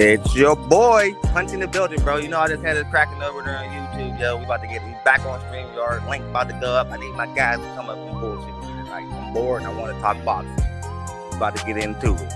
It's your boy, Punch in the building, bro. You know, I just had it cracking over there on YouTube, yo. We about to get back on StreamYard. Link about to go up. I need my guys to come up and bullshit with me tonight. I'm bored and I want to talk boxing. About to get into it.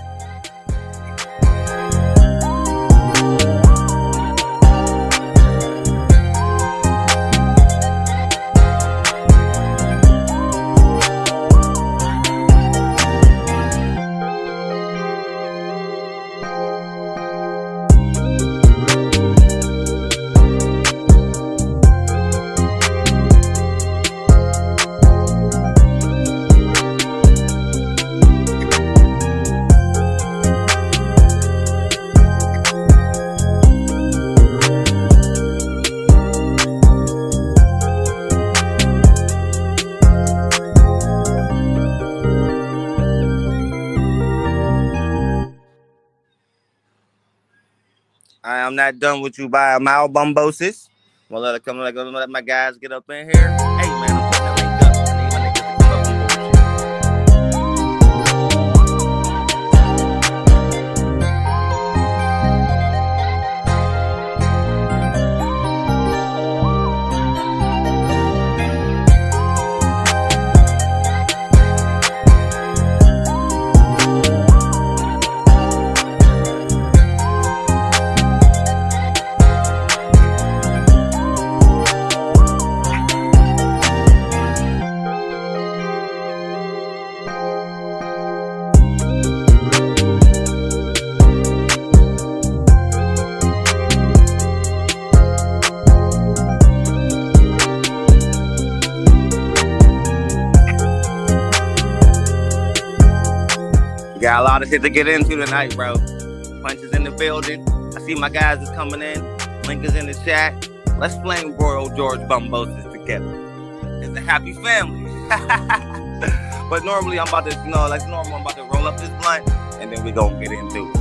I am not done with you by a mile, bumbosis. Well, let my guys get up in here. Hey, man, I'm putting that link up. I need my niggas to come up and bullshit. Got a lot of shit to get into tonight, bro. Punch is in the building. I see my guys is coming in. Link is in the chat. Let's flame Royal George Bumbosis together. It's a happy family. But normally I'm about to, I'm about to roll up this blunt and then we gonna get into it.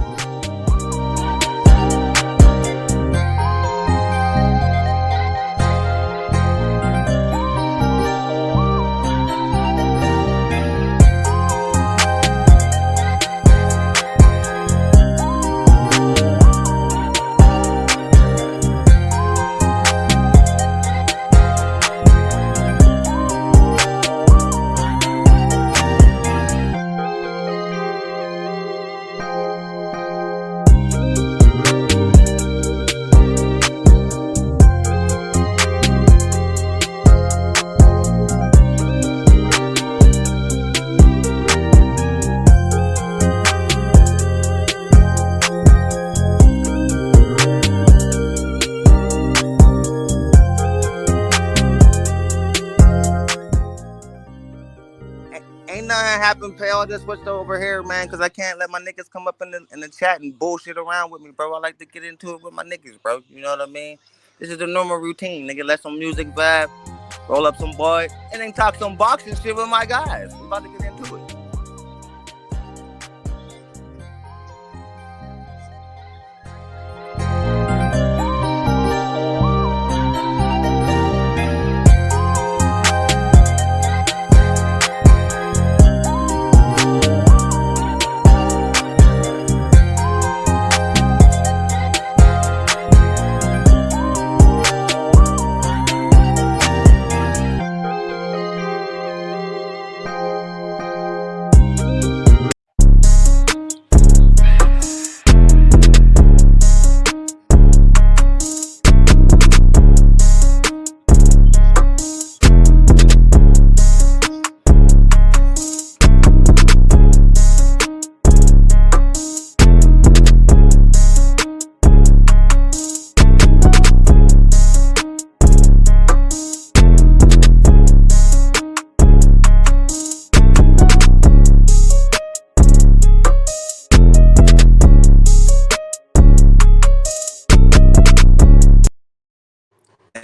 Ain't nothing happened, pal. Just switched over here, man, because I can't let my niggas come up in the chat and bullshit around with me, bro. I like to get into it with my niggas, bro. You know what I mean? This is the normal routine, nigga. Let some music vibe, roll up some boy, and then talk some boxing shit with my guys. We about to get into it.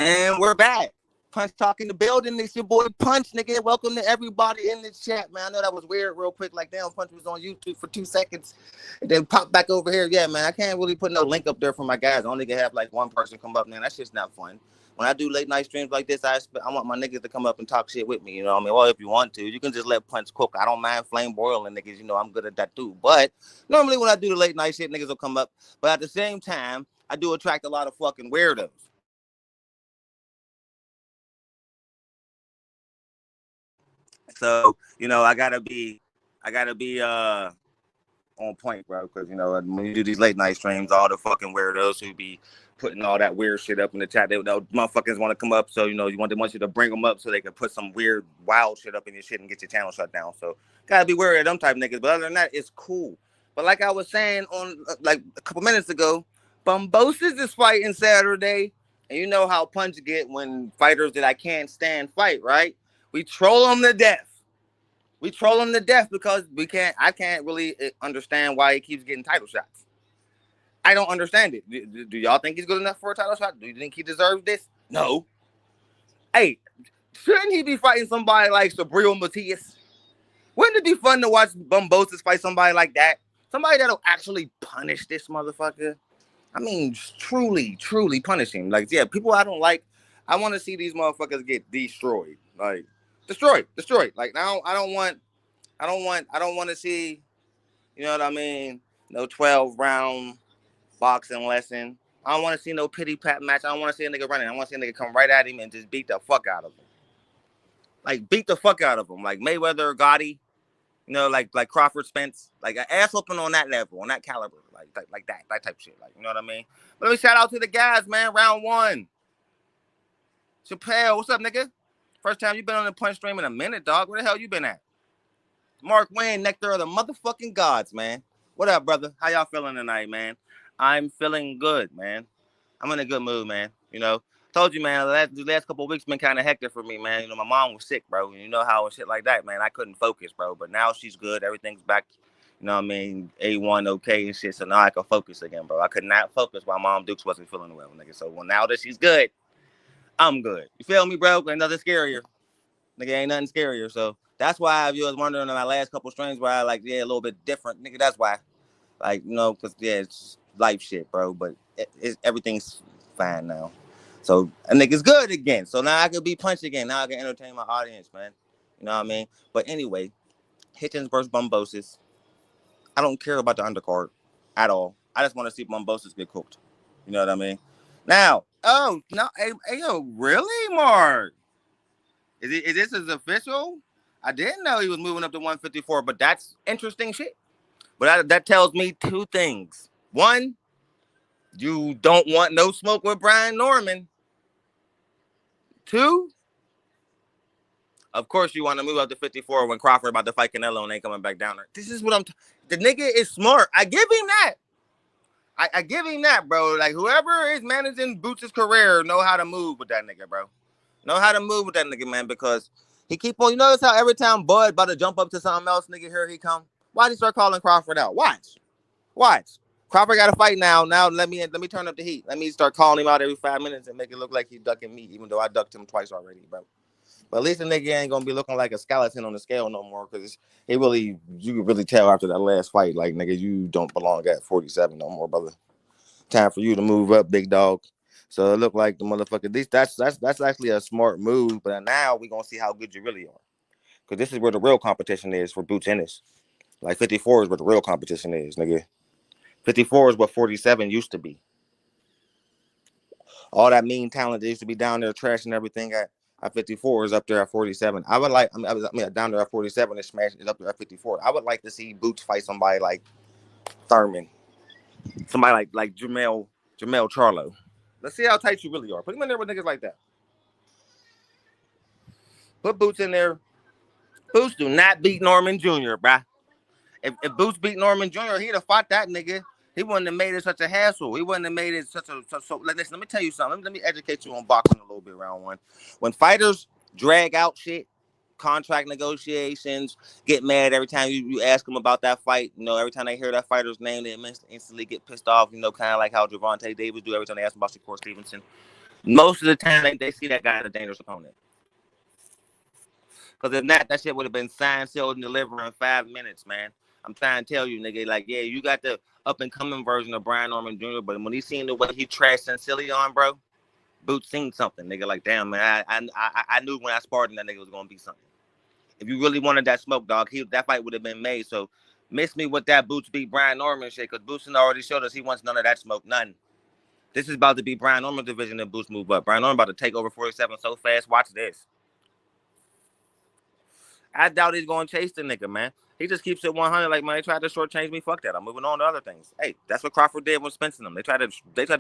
And we're back. Punch talking the building. It's your boy Punch, nigga. Welcome to everybody in the chat, man. I know that was weird real quick. Like, damn, Punch was on YouTube for 2 seconds and then pop back over here. Yeah, man, I can't really put no link up there for my guys. I only can have like one person come up, man. That's just not fun. when I do late night streams like this, I want my niggas to come up and talk shit with me. You know what I mean? Well, if you want to, you can just let Punch cook. I don't mind flame broiling niggas. You know, I'm good at that too. But normally when I do the late night shit, niggas will come up. But at the same time, I do attract a lot of fucking weirdos. So, you know, I gotta be on point, bro. Because you know when you do these late night streams, all the fucking weirdos who be putting all that weird shit up in the chat, they motherfuckers want to come up. So you know they want you to bring them up so they can put some weird wild shit up in your shit and get your channel shut down. So gotta be wary of them type niggas. But other than that, it's cool. But like I was saying on like a couple minutes ago, Bumbosis is fighting Saturday, and you know how Punch get when fighters that I can't stand fight, right? We troll them to death. We troll him to death because I can't really understand why he keeps getting title shots. I don't understand it. Do y'all think he's good enough for a title shot? Do you think he deserves this? No. Hey, shouldn't he be fighting somebody like Subriel Matias? Wouldn't it be fun to watch Bumbosis fight somebody like that? Somebody that'll actually punish this motherfucker. I mean, truly, truly punish him. Like, yeah, people I don't like. I want to see these motherfuckers get destroyed. Like, destroyed. Like, now I don't want to see, you know what I mean, no 12-round boxing lesson. I don't want to see no pity pat match. I don't want to see a nigga running. I want to see a nigga come right at him and just beat the fuck out of him. Like, beat the fuck out of him. Like Mayweather or Gotti, you know, like Crawford Spence. Like, an ass whooping on that level, on that caliber. Like that type of shit. Like, you know what I mean? But let me shout out to the guys, man. Round one. Chappelle, what's up, nigga? First time you been on the Punch stream in a minute, dog. Where the hell you been at? Mark Wayne, Nectar of the motherfucking gods, man. What up, brother? How y'all feeling tonight, man? I'm feeling good, man. I'm in a good mood, man. You know, told you, man, the last couple of weeks been kind of hectic for me, man. You know, my mom was sick, bro. You know how shit like that, man. I couldn't focus, bro. But now she's good. Everything's back, you know what I mean, A1 okay and shit. So now I can focus again, bro. I could not focus while Mom Dukes wasn't feeling well, nigga. So now that she's good, I'm good. You feel me, bro? Ain't nothing scarier. Nigga, ain't nothing scarier. So that's why if you was wondering in my last couple streams why I like, yeah, a little bit different. Nigga, that's why. Like, you know, because, yeah, it's life shit, bro. But everything's fine now. So a nigga's good again. So now I can be Punched again. Now I can entertain my audience, man. You know what I mean? But anyway, Hitchens versus Bumbosis. I don't care about the undercard at all. I just want to see Bumbosis get cooked. You know what I mean? Now, oh, no, hey, yo, really, Mark? Is this his official? I didn't know he was moving up to 154, but that's interesting shit. But that tells me two things. One, you don't want no smoke with Brian Norman. Two, of course you want to move up to 54 when Crawford about to fight Canelo and ain't coming back down there. This is what the nigga is smart. I give him that. I give him that, bro. Like, whoever is managing Boots' career know how to move with that nigga, bro. Know how to move with that nigga, man, because he keep on. You notice how every time Bud about to jump up to something else, nigga, here he come. Why'd he start calling Crawford out? Watch. Crawford got to fight now. Now let me turn up the heat. Let me start calling him out every 5 minutes and make it look like he's ducking me, even though I ducked him twice already, bro. But at least the nigga ain't gonna be looking like a skeleton on the scale no more, because you can really tell after that last fight, like, nigga, you don't belong at 47 no more, brother. Time for you to move up, big dog. So it looked like the motherfucker. That's actually a smart move. But now we gonna see how good you really are, because this is where the real competition is for Boots Ennis. Like 54 is where the real competition is, nigga. 54 is what 47 used to be. All that mean talent that used to be down there trashing everything at 54 is up there at 47. I mean, down there at 47 and smash is up there at 54. I would like to see Boots fight somebody like Thurman, somebody like Jamel Charlo. Let's see how tight you really are. Put him in there with niggas like that. Put Boots in there. Boots do not beat Norman Jr., bruh. If Boots beat Norman Jr., he'd have fought that nigga. He wouldn't have made it such a hassle. He wouldn't have made it such a... So listen, let me tell you something. Let me educate you on boxing a little bit, round one. When fighters drag out shit, contract negotiations, get mad every time you ask them about that fight, you know, every time they hear that fighter's name, they instantly get pissed off, you know, kind of like how Gervonta Davis do every time they ask about Shakur Stevenson. Most of the time, they see that guy as a dangerous opponent. Because if not, that shit would have been signed, sealed, and delivered in 5 minutes, man. I'm trying to tell you, nigga, like, yeah, you got the up-and-coming version of Brian Norman Jr., but when he seen the way he trashed Sencillion, bro, Boots seen something, nigga. Like, damn, man, I knew when I sparred him that nigga was gonna be something. If you really wanted that smoke, dog, that fight would have been made. So miss me with that Boots beat Brian Norman shit, because Boots already showed us he wants none of that smoke, none. This is about to be Brian Norman's division and Boots move up. Brian Norman about to take over 47 so fast. Watch this. I doubt he's going to chase the nigga, man. He just keeps it 100. Like, man, they tried to shortchange me. Fuck that. I'm moving on to other things. Hey, that's what Crawford did with Spence and them. They tried to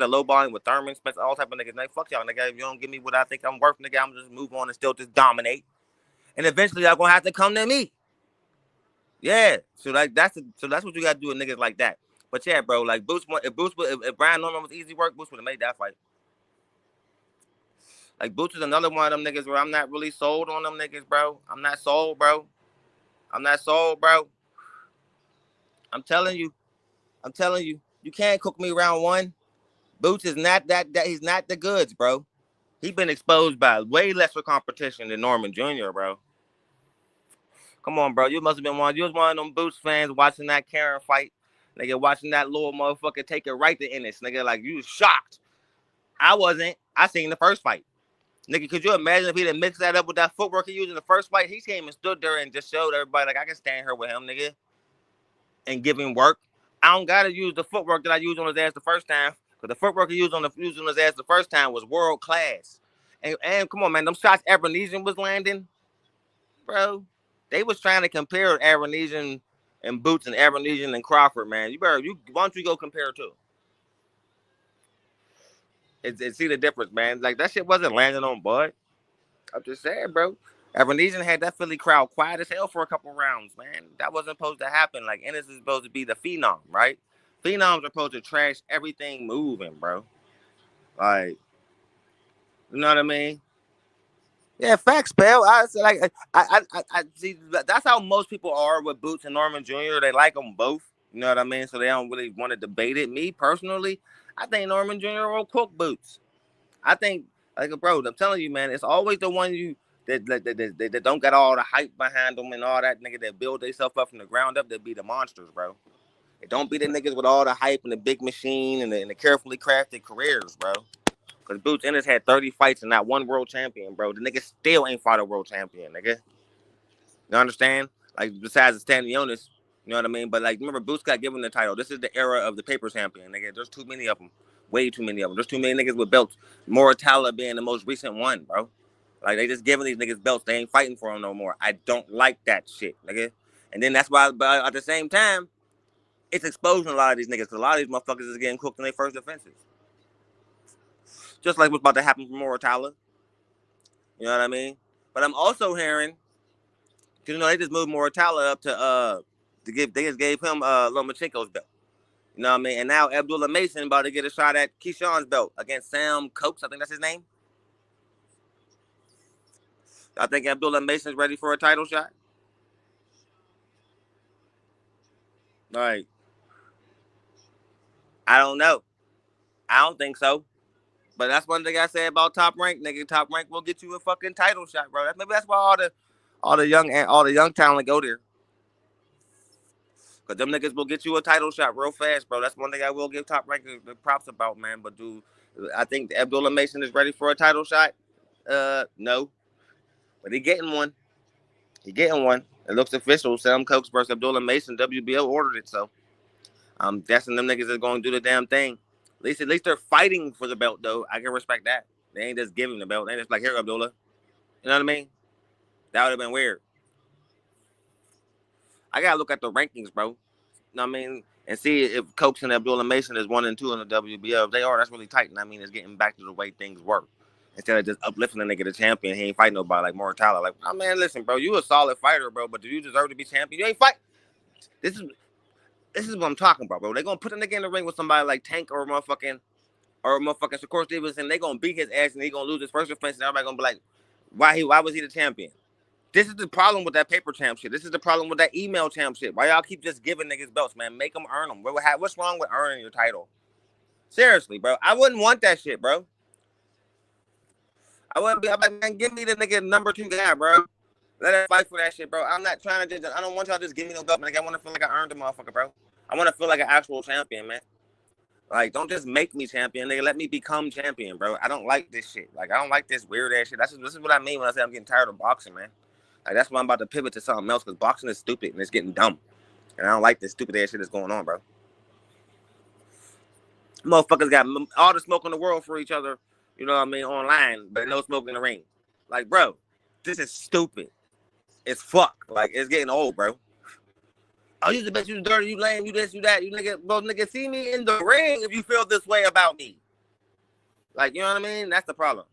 lowball him with Thurman, Spence, all type of niggas. Like, fuck y'all, nigga. If you don't give me what I think I'm worth, nigga, I'm just move on and still just dominate. And eventually, y'all gonna have to come to me. Yeah. So like that's what you gotta do with niggas like that. But yeah, bro, like if Brian Norman was easy work, Boots would have made that fight. Like, Boots is another one of them niggas where I'm not really sold on them niggas, bro. I'm not sold, bro. I'm telling you. You can't cook me round one. Boots is not that he's not the goods, bro. He been exposed by way lesser competition than Norman Jr., bro. Come on, bro. You was one of them Boots fans watching that Karen fight. Nigga, watching that little motherfucker take it right to Ennis. Nigga, like, you was shocked. I wasn't. I seen the first fight. Nigga, could you imagine if he didn't mix that up with that footwork he used in the first fight? He came and stood there and just showed everybody, like, I can stand here with him, nigga, and give him work. I don't got to use the footwork that I used on his ass the first time, because the footwork he used on his ass the first time was world class. And come on, man, them shots Abernesian was landing, bro. They was trying to compare Abernesian and Boots and Abernesian and Crawford, man. Why don't you go compare two? See the difference, man. Like, that shit wasn't landing on Bud. I'm just saying, bro. Abernesian had that Philly crowd quiet as hell for a couple rounds, man. That wasn't supposed to happen. Like, Ennis is supposed to be the phenom, right? Phenoms are supposed to trash everything moving, bro. Like, you know what I mean? Yeah, facts, pal. I see. That's how most people are with Boots and Norman Jr. They like them both. You know what I mean? So they don't really want to debate it. Me personally, I think Norman Jr. will cook Boots. I think, like, bro, I'm telling you, man, it's always the one that don't got all the hype behind them and all that, nigga, that build themselves up from the ground up. That be the monsters, bro. It don't be the niggas with all the hype and the big machine and the carefully crafted careers, bro. Because Boots Ennis had 30 fights and not one world champion, bro. The nigga still ain't fought a world champion, nigga. You understand? Like, besides the Stanionis, you know what I mean? But, like, remember, Boots got given the title. This is the era of the paper champion, nigga. There's too many of them. Way too many of them. There's too many niggas with belts. Moratala being the most recent one, bro. Like, they just giving these niggas belts. They ain't fighting for them no more. I don't like that shit, nigga. And then that's why, but at the same time, it's exposing a lot of these niggas. Because a lot of these motherfuckers is getting cooked in their first defenses. Just like what's about to happen for Moratala. You know what I mean? But I'm also hearing, because, you know, they just moved Moratala up they just gave him Lomachenko's belt. You know what I mean? And now Abdullah Mason about to get a shot at Keyshawn's belt against Sam Cokes. I think that's his name. I think Abdullah Mason's ready for a title shot. Like, I don't know. I don't think so. But that's one thing I say about Top Rank, nigga. Top Rank will get you a fucking title shot, bro. Maybe that's why all the young talent go there. Cause them niggas will get you a title shot real fast, bro. That's one thing I will give Top Rank the props about, man. But I think Abdullah Mason is ready for a title shot? No. But he getting one. It looks official. Sam Cokes versus Abdullah Mason. WBO ordered it, so I'm guessing them niggas is going to do the damn thing. At least they're fighting for the belt, though. I can respect that. They ain't just giving the belt. They ain't just like, here, Abdullah. You know what I mean? That would have been weird. I gotta look at the rankings, bro. You know what I mean? And see if Cokes and Abdullah Mason is 1 and 2 in the WBO. If they are, that's really tight. And I mean, it's getting back to the way things work. Instead of just uplifting the nigga to champion, he ain't fighting nobody like Moratala. Like, oh man, listen, bro, you a solid fighter, bro, but do you deserve to be champion? You ain't fight. This is what I'm talking about, bro. They gonna put a nigga in the ring with somebody like Tank or motherfucking Shakur Stevenson. They gonna beat his ass and he gonna lose his first defense, and everybody gonna be like, why was he the champion? This is the problem with that paper champ shit. This is the problem with that email champ shit. Why y'all keep just giving niggas belts, man? Make them earn them. What's wrong with earning your title? Seriously, bro. I wouldn't want that shit, bro. I wouldn't be. I'm like, man, give me the nigga number 2 guy, bro. Let us fight for that shit, bro. I'm not trying to I don't want y'all to just give me no belt, man. I want to feel like I earned the motherfucker, bro. I want to feel like an actual champion, man. Like, don't just make me champion, nigga. Let me become champion, bro. I don't like this shit. Like, I don't like this weird ass shit. This is what I mean when I say I'm getting tired of boxing, man. Like, that's why I'm about to pivot to something else, because boxing is stupid and it's getting dumb. And I don't like this stupid ass shit that's going on, bro. Motherfuckers got all the smoke in the world for each other, you know what I mean, online, but no smoke in the ring. Like, bro, this is stupid. It's fuck. Like, it's getting old, bro. Oh, you the best, you dirty, you lame, you this, you that, you nigga. Bro, nigga, see me in the ring if you feel this way about me. Like, you know what I mean? That's the problem.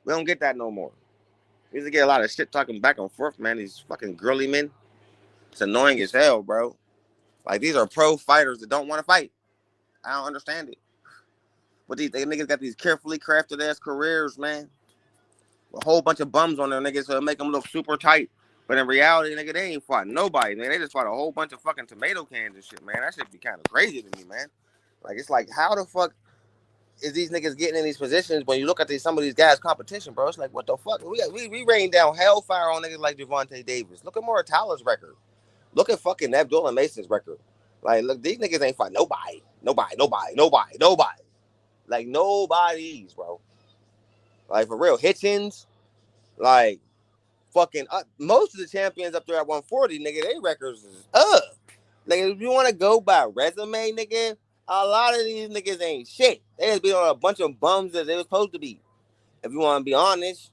We don't get that no more. We used to get a lot of shit talking back and forth, man. These fucking girly men. It's annoying as hell, bro. Like, these are pro fighters that don't want to fight. I don't understand it. But these niggas got these carefully crafted ass careers, man. A whole bunch of bums on their niggas so it make them look super tight. But in reality, nigga, they ain't fought nobody, man. They just fought a whole bunch of fucking tomato cans and shit, man. That shit be kind of crazy to me, man. Like, it's like, how the fuck is these niggas getting in these positions when you look at some of these guys' competition, bro? It's like, what the fuck? We rained down hellfire on niggas like Gervonta Davis. Look at Mortala's record. Look at fucking Abdullah Mason's record. Like, look, these niggas ain't fought nobody. Nobody. Like, nobody's, bro. Like, for real. Hitchens, like, fucking most of the champions up there at 140, nigga, their records is up. Like, if you want to go by resume, nigga, a lot of these niggas ain't shit. They just be on a bunch of bums that they were supposed to be. If you want to be honest,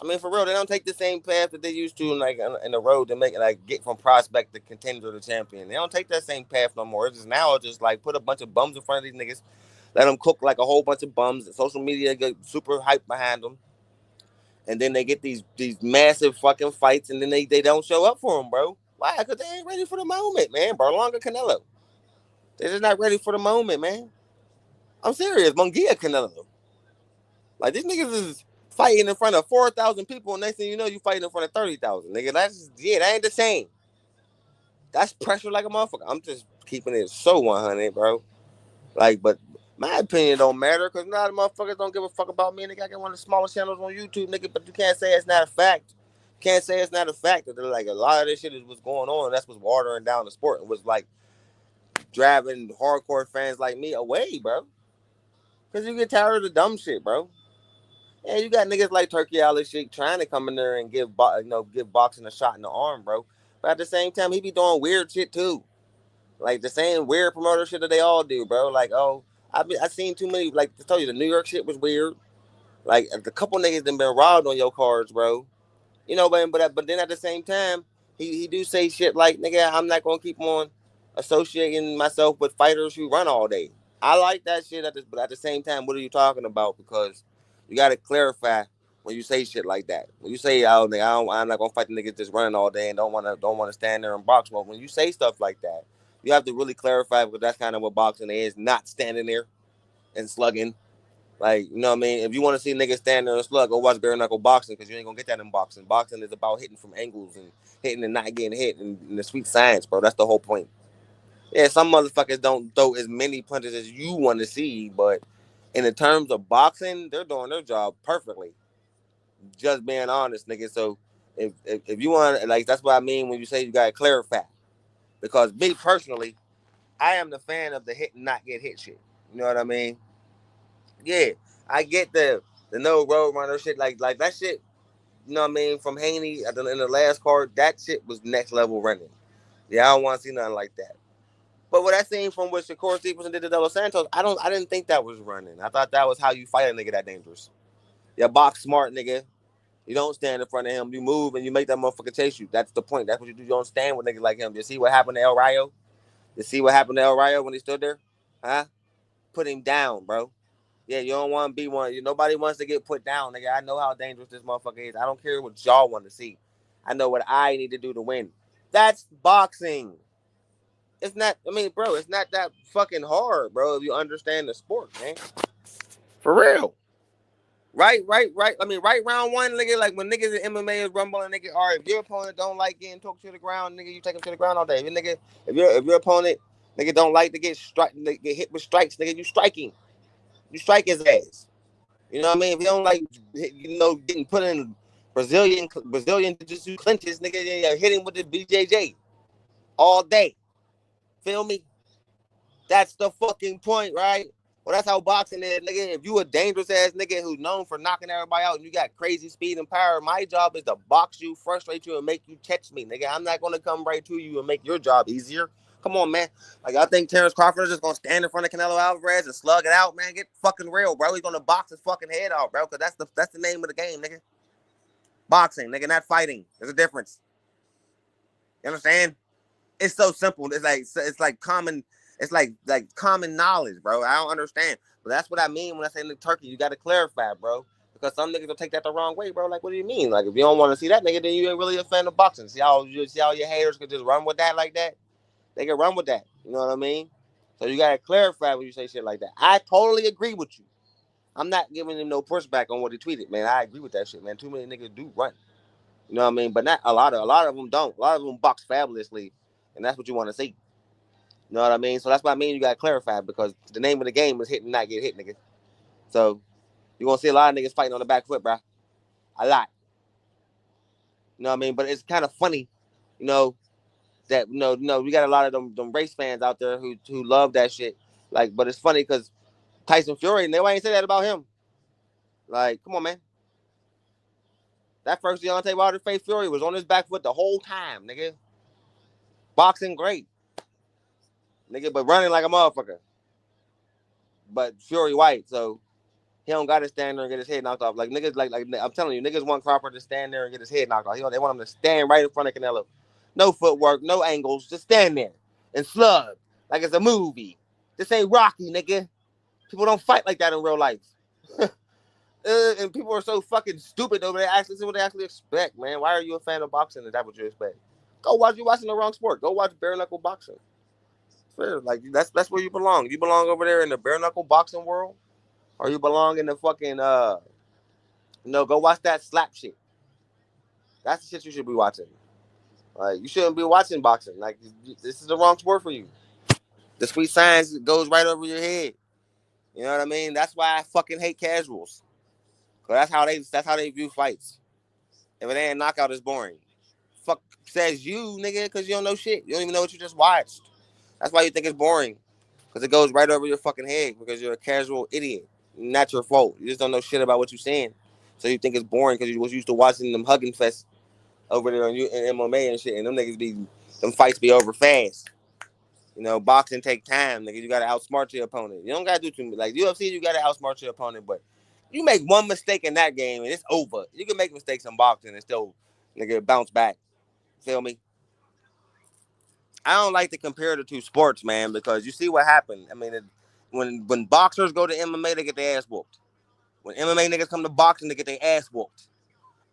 I mean, for real, they don't take the same path that they used to, like, in the road to make it, like, get from prospect to contender to champion. They don't take that same path no more. It's just now, it's just like put a bunch of bums in front of these niggas, let them cook like a whole bunch of bums. Social media get super hype behind them. And then they get these massive fucking fights, and then they don't show up for them, bro. Why? Because they ain't ready for the moment, man. Berlanga Canelo. They're just not ready for the moment, man. I'm serious. Munguia Canelo. Like, these niggas is fighting in front of 4,000 people, and next thing you know, you fighting in front of 30,000. Nigga, that ain't the same. That's pressure like a motherfucker. I'm just keeping it so 100, bro. Like, but my opinion don't matter, because now the motherfuckers don't give a fuck about me. Nigga, I got one of the smallest channels on YouTube, nigga, but you can't say it's not a fact. Can't say it's not a fact that like a lot of this shit is what's going on, and that's what's watering down the sport and was like driving hardcore fans like me away, bro. Because you get tired of the dumb shit, bro. And you got niggas like Turkey Ali Sheik trying to come in there and give boxing a shot in the arm, bro. But at the same time, he be doing weird shit too. Like the same weird promoter shit that they all do, bro. Like, oh, I seen too many. Like I told you, the New York shit was weird. Like a couple niggas done been robbed on your cards, bro. You know, but then at the same time, he do say shit like, nigga, I'm not gonna keep on associating myself with fighters who run all day. I like that shit, but at the same time, what are you talking about? Because you gotta clarify when you say shit like that. When you say, oh, nigga, I'm not gonna fight the niggas just running all day and don't wanna stand there and box. Well, when you say stuff like that, you have to really clarify, because that's kind of what boxing is, not standing there and slugging. Like, you know what I mean? If you want to see niggas stand there and slug, go watch bare knuckle boxing, because you ain't gonna get that in boxing. Boxing is about hitting from angles and hitting and not getting hit, and the sweet science, bro. That's the whole point. Yeah, some motherfuckers don't throw as many punches as you want to see, but in the terms of boxing, they're doing their job perfectly. Just being honest, nigga. So if you want, like, that's what I mean when you say you gotta clarify. Because me personally, I am the fan of the hit and not get hit shit. You know what I mean? Yeah, I get the no road runner shit, like that shit. You know what I mean? From Haney in the last card, that shit was next level running. Yeah, I don't want to see nothing like that. But what I seen from what Shakur Stevenson did to De Los Santos, I didn't think that was running. I thought that was how you fight a nigga that dangerous. You box smart, nigga. You don't stand in front of him. You move and you make that motherfucker chase you. That's the point. That's what you do. You don't stand with niggas like him. You see what happened to El Rayo? You see what happened to El Rayo when he stood there? Huh? Put him down, bro. Yeah, you don't want to be one. Nobody wants to get put down, nigga. I know how dangerous this motherfucker is. I don't care what y'all want to see. I know what I need to do to win. That's boxing. It's not, I mean, bro, it's not that fucking hard, bro, if you understand the sport, man. For real. Right. I mean, right round one, nigga, like when niggas in MMA is rumbling, nigga, all right, if your opponent don't like getting talked to the ground, nigga, you take him to the ground all day. If your opponent, nigga, don't like to get hit with strikes, nigga, you striking. You strike his ass. You know what I mean? If you don't like, getting put in Brazilian jiu-jitsu clinches, nigga, hit him with the BJJ all day. Feel me? That's the fucking point, right? Well, that's how boxing is, nigga. If you a dangerous ass nigga who's known for knocking everybody out and you got crazy speed and power, my job is to box you, frustrate you, and make you catch me, nigga. I'm not gonna come right to you and make your job easier. Come on, man. Like, I think Terrence Crawford is just gonna stand in front of Canelo Alvarez and slug it out, man. Get fucking real, bro. He's gonna box his fucking head off, bro. Cause that's the name of the game, nigga. Boxing, nigga, not fighting. There's a difference. You understand? It's so simple. It's like common. It's like common knowledge, bro. I don't understand, but that's what I mean when I say in the turkey. You got to clarify, bro, because some niggas will take that the wrong way, bro. Like, what do you mean? Like, if you don't want to see that nigga, then you ain't really a fan of boxing. See how your haters could just run with that like that? They can run with that. You know what I mean? So you got to clarify when you say shit like that. I totally agree with you. I'm not giving him no pushback on what he tweeted, man. I agree with that shit, man. Too many niggas do run. You know what I mean? But not a lot of them don't. A lot of them box fabulously, and that's what you want to see. You know what I mean? So that's what I mean. You got to clarify because the name of the game is hit and not get hit, nigga. So you're going to see a lot of niggas fighting on the back foot, bro. A lot. You know what I mean? But it's kind of funny, you know, that, we got a lot of them race fans out there who love that shit. Like, but it's funny because Tyson Fury, they ain't say that about him. Like, come on, man. That first Deontay Wilder face Fury was on his back foot the whole time, nigga. Boxing great. Nigga, but running like a motherfucker. But Fury white, so he don't got to stand there and get his head knocked off. Like, niggas, like I'm telling you, niggas want Crawford to stand there and get his head knocked off. They want him to stand right in front of Canelo. No footwork, no angles, just stand there and slug like it's a movie. This ain't Rocky, nigga. People don't fight like that in real life. And people are so fucking stupid over there. Actually, see what they actually expect, man. Why are you a fan of boxing? Is that what you expect? You're watching the wrong sport. Go watch bare knuckle boxing. Fair. Like, that's where you belong. You belong over there in the bare knuckle boxing world, or you belong in the fucking go watch that slap shit. That's the shit you should be watching. Like, you shouldn't be watching boxing. Like, this is the wrong sport for you. The sweet science goes right over your head. You know what I mean? That's why I fucking hate casuals. Cause that's how they view fights. If it ain't a knockout, it's boring. Fuck says you, nigga, because you don't know shit. You don't even know what you just watched. That's why you think it's boring. Because it goes right over your fucking head because you're a casual idiot. Not your fault. You just don't know shit about what you're saying. So you think it's boring because you was used to watching them hugging fest over there in MMA and shit. And them fights be over fast. You know, boxing take time, nigga. You got to outsmart your opponent. You don't got to do too much. Like, UFC, you got to outsmart your opponent, but you make one mistake in that game and it's over. You can make mistakes in boxing and still, nigga, bounce back. Feel me? I don't like to compare the two sports, man, because you see what happened. I mean, when boxers go to MMA, they get their ass whooped. When MMA niggas come to boxing, they get their ass whooped.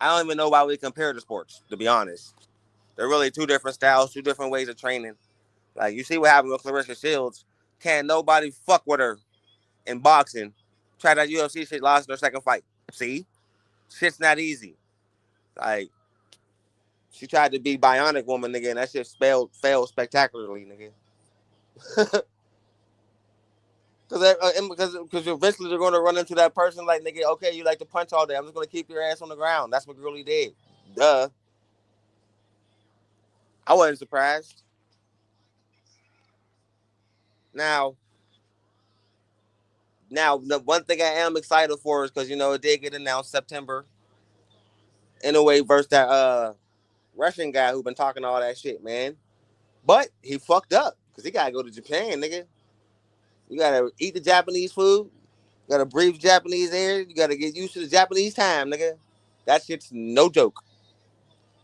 I don't even know why we compare the sports, to be honest. They're really two different styles, two different ways of training. Like, you see what happened with Clarissa Shields. Can't nobody fuck with her in boxing. Tried that UFC shit, lost her second fight. See? Shit's not easy. Like, she tried to be Bionic Woman, nigga, and that shit failed spectacularly, nigga. Because eventually they're going to run into that person like, nigga, okay, you like to punch all day. I'm just going to keep your ass on the ground. That's what Gurley did. Duh. I wasn't surprised. Now, the one thing I am excited for is because, it did get announced September. In a way, versus that Russian guy who been talking all that shit, man. But he fucked up because he got to go to Japan, nigga. You got to eat the Japanese food. You got to breathe Japanese air. You got to get used to the Japanese time, nigga. That shit's no joke.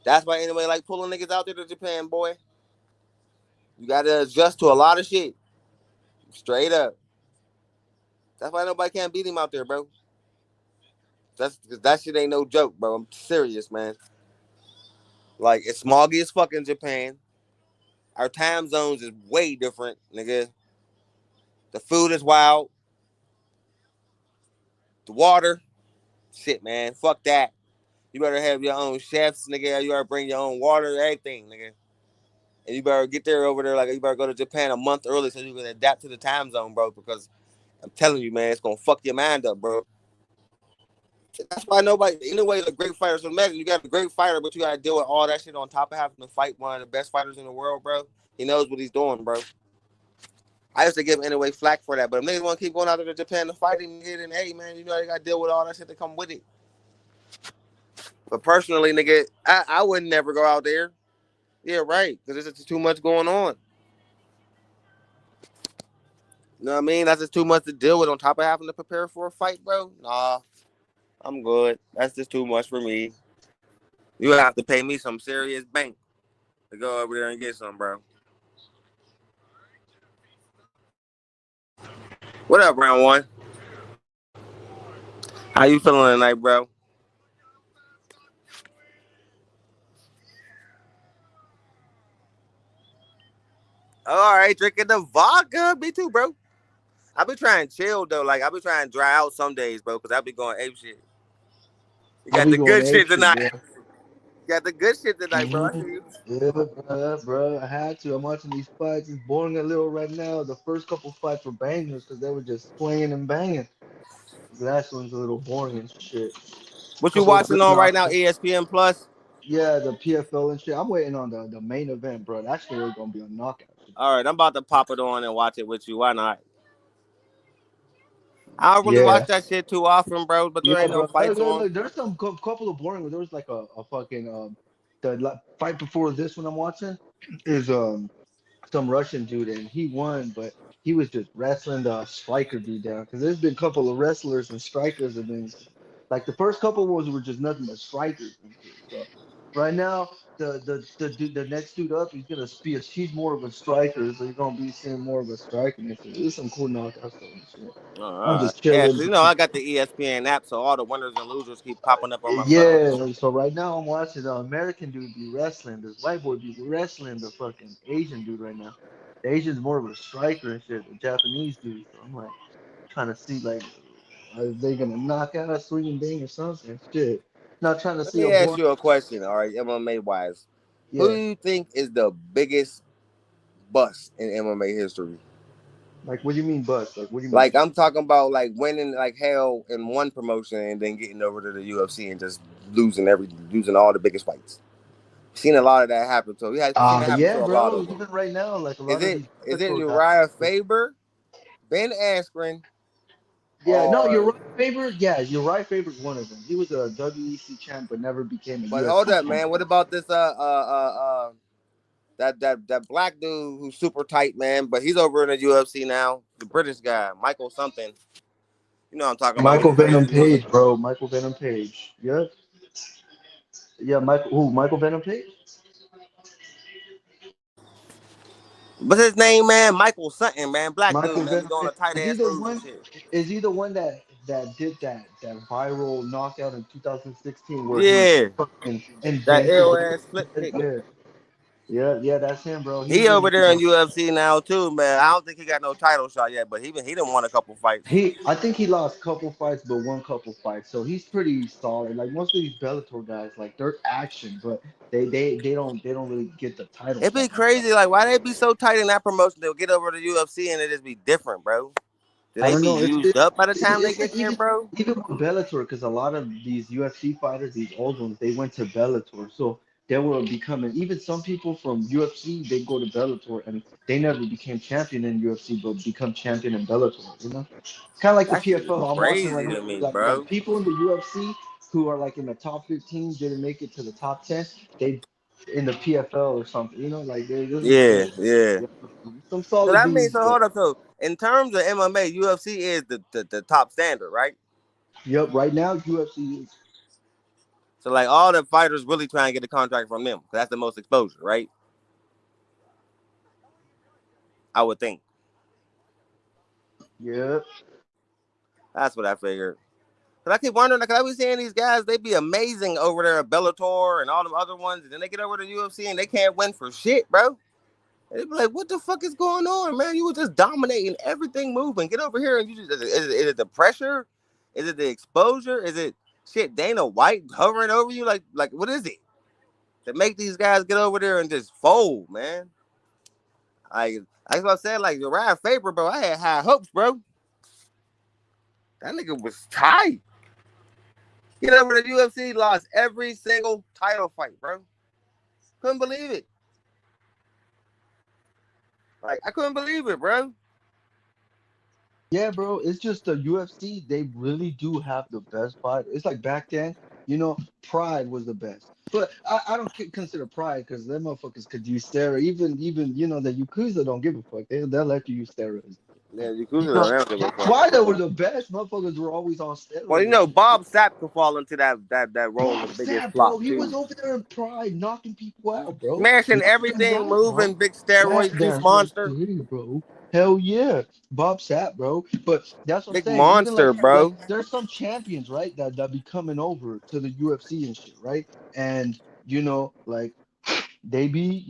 That's why anybody like pulling niggas out there to Japan, boy. You got to adjust to a lot of shit. Straight up. That's why nobody can't beat him out there, bro. That shit ain't no joke, bro. I'm serious, man. Like, it's smoggy as fuck in Japan. Our time zones is way different, nigga. The food is wild. The water. Shit, man. Fuck that. You better have your own chefs, nigga. You better bring your own water, everything, nigga. And you better get there over there, like, you better go to Japan a month early so you can adapt to the time zone, bro, because I'm telling you, man, it's going to fuck your mind up, bro. That's why anyway, the great fighters, imagine you got a great fighter, but you got to deal with all that shit on top of having to fight one of the best fighters in the world, bro. He knows what he's doing, bro. I used to give Inoue flack for that, but if niggas want to keep going out there to Japan to fight him, then hey, man, you know they got to deal with all that shit that come with it. But personally, nigga, I would never go out there. Yeah, right, because there's just too much going on. You know what I mean? That's just too much to deal with on top of having to prepare for a fight, bro. Nah, I'm good. That's just too much for me. You have to pay me some serious bank to go over there and get some, bro. What up, round one? How you feeling tonight, bro? All right, drinking the vodka. Me too, bro. I be trying to chill though. Like I be trying to dry out some days, bro, because I be going ape shit. You I'll got be the going good ape shit shit, tonight. bro. You got the good shit tonight, bro. I hmm see you. Yeah, bro. I had to. I'm watching these fights. It's boring a little right now. The first couple fights were bangers because they were just swinging and banging. The last one's a little boring and shit. What you Couple of watching good on right now? knockouts. ESPN Plus. Yeah, the PFL and shit. I'm waiting on the main event, bro. That's really gonna be a knockout. All right, I'm about to pop it on and watch it with you. Why not? I don't really watch Yeah. that shit too often, bro. But there Yeah, ain't no bro. fights on. There's some couple of boring ones. There was like a fucking fight before this one I'm watching is some Russian dude and he won, but he was just wrestling the striker dude down. Because there's been a couple of wrestlers and strikers have been like the first couple ones were just nothing but strikers and shit. So right now the next dude up he's gonna be he's more of a striker, so you're gonna be seeing more of a striker and shit. There's some cool knockouts though and shit. All I'm right. just Yeah, chilling. cause you know I got the ESPN app, so all the winners and losers keep popping up on my phone. Yeah, so right now I'm watching the American dude be wrestling, this white boy be wrestling the fucking Asian dude right now. The Asian's more of a striker and shit, the Japanese dude. So I'm like trying to see like are they gonna knock out a swinging bang or something? Shit. Not trying to Let see a me ask boring. you a question. All right, MMA wise, who do Yeah. you think is the biggest bust in MMA history? Like what do you mean bust? Like what do you mean? Like I'm talking about like winning like hell in one promotion and then getting over to the UFC and just losing all the biggest fights. Seen a lot of that happen. So we have seen it happen to Yeah, a lot bro. of them. Even right now, like a Is lot of it these is it Bellator guys. Uriah Faber, Ben Askren, Yeah, no, you're or right. Favorite, yeah, you're right. Favorite one of them. He was a WEC champ, but never became a but hold UFC up, champ. man. What about this that black dude who's super tight, man, but he's over in the UFC now. The British guy, Michael something. You know what I'm talking about with Michael the Venom crazy name. Page, bro. Michael Venom Page. Yep. Yeah, Michael. Who? Michael Venom Page. What's his name, man? Michael something, man. Black dude, Michael man. Be Venom going Page. to tight Is he ass the moves and one? shit. Is he the one that did that viral knockout in 2016 where he Yeah, fucking that invented? ill ass flip kick. Yeah, yeah, that's him, bro. He He's over in. there in UFC now too, man. I don't think he got no title shot yet, but he done won a couple fights. I think he lost couple fights, but won couple fights. So he's pretty solid. Like most of these Bellator guys, like they're action, but they don't really get the title It'd be shot like that. crazy, like why they be so tight in that promotion? They'll get over to UFC and it just be different, bro. Do I they don't be know. used up by the time they It's get like there, bro? even with Bellator, because a lot of these UFC fighters, these old ones, they went to Bellator, so they were becoming. Even some people from UFC, they go to Bellator, and they never became champion in UFC, but become champion in Bellator. You know, kind of like the That shit is PFL. I'm watching right crazy now. to me, Like bro. people in the UFC who are like in the top 15 didn't make it to the top 10. They in the PFL or something. You know, like there's Yeah, yeah. some So solid that means dudes, so but hold up. So in terms of MMA, UFC is the top standard, right? yep. Right now, UFC is. So like all the fighters really trying to get the contract from them. That's the most exposure, right? I would think. Yep. That's what I figured. But I keep wondering, like I be seeing these guys, they be amazing over there at Bellator and all them other ones, and then they get over to UFC and they can't win for shit, bro. And they be like, what the fuck is going on, man? You were just dominating everything moving. Get over here and you just is it the pressure? Is it the exposure? Is it shit Dana White hovering over you? Like what is it? To make these guys get over there and just fold, man. Like that's what I said, like Uriah Faber, bro. I had high hopes, bro. That nigga was tight. Get over to UFC, lost every single title fight, bro. Couldn't believe it. Like I couldn't believe it, bro. Yeah, bro. It's just the UFC. They really do have the best fight. It's like back then, Pride was the best. But I don't consider Pride because them motherfuckers could use steroids. Even the Yakuza don't give a fuck. They'll let you use steroids. Yeah, You Yakuza know, don't give a that's fuck. why they were the best. Motherfuckers were always on Well, steroids. Bob Sapp could fall into that role Bob of biggest Sapp, bro. flop He was too. over there in Pride, knocking people out, bro. Smashing Left and everything, right, bro. moving, big steroid juice That's what I'm monster. saying, bro. Hell yeah, Bob Sapp, bro. But that's what I'm Big saying. Even monster, like bro. there's some champions, right, that be coming over to the UFC and shit, right? And like they be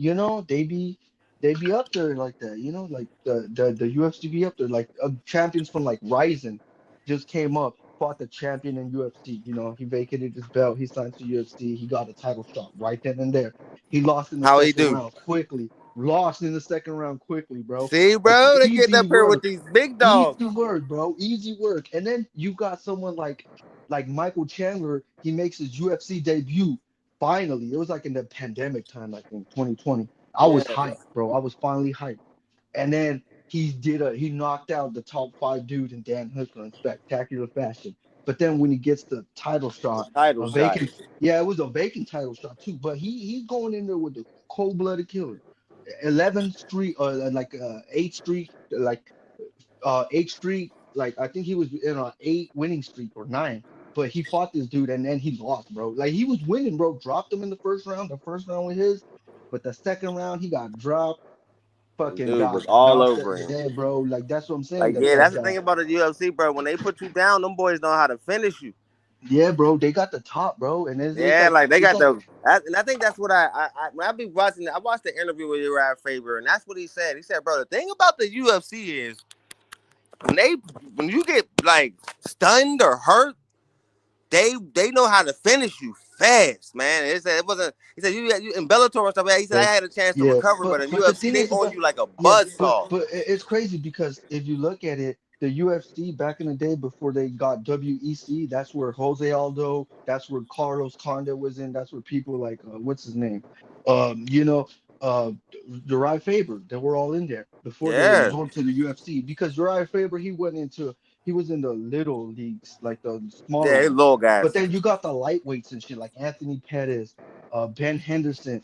up there like that, like the UFC be up there, like champions from like Ryzen just came up, fought the champion in UFC. He vacated his belt, he signed to UFC, he got a title shot right then and there. He lost in the How he second do? round quickly. Lost in the second round quickly, bro. See, It's bro, they getting easy up here with work. these big dogs. Easy work, bro. Easy work. And then you got someone like Michael Chandler. He makes his UFC debut finally. It was like in the pandemic time, like in 2020. I Yeah, was hyped, bro. I was finally hyped. And then he knocked out the top five dude in Dan Hooker in spectacular fashion. But then when he gets the title the shot, title a shot. vacant, yeah, it was a vacant title shot too. But he's going in there with the cold-blooded killer. 11th Street or like 8th Street, like 8th Street. Like I think he was in an 8 winning streak or 9. But he fought this dude and then he lost, bro. Like he was winning, bro. Dropped him in the first round. The first round was his, but the second round he got dropped, fucking Dude was got all knocked over out him. dead, bro. Like that's what I'm saying. Like, That yeah, that that's the thing that about the UFC, bro. When they put you down, them boys know how to finish you. yeah, bro. They got the top, bro, and it's Yeah, like like they it's got like and I think that's what when I be watching. I watched the interview with Uriah Faber, and that's what he said. He said, bro, the thing about the UFC is when when you get like stunned or hurt, they know how to finish you fast, man. He said it wasn't. He said you in Bellator and stuff. He said I yeah, had a chance to yeah. recover, but in But the UFC thing they is on about you like a yeah, buzzsaw. but it's crazy because if you look at it, the UFC back in the day before they got WEC, that's where Jose Aldo, that's where Carlos Condit was in, that's where people like what's his name, um, you know, uh, Uriah Faber, they were all in there before they Yeah, go to the UFC because Uriah Faber he was in the little leagues like the smaller yeah, they ones, little but guys. then you got the lightweights and shit like Anthony Pettis, Ben Henderson.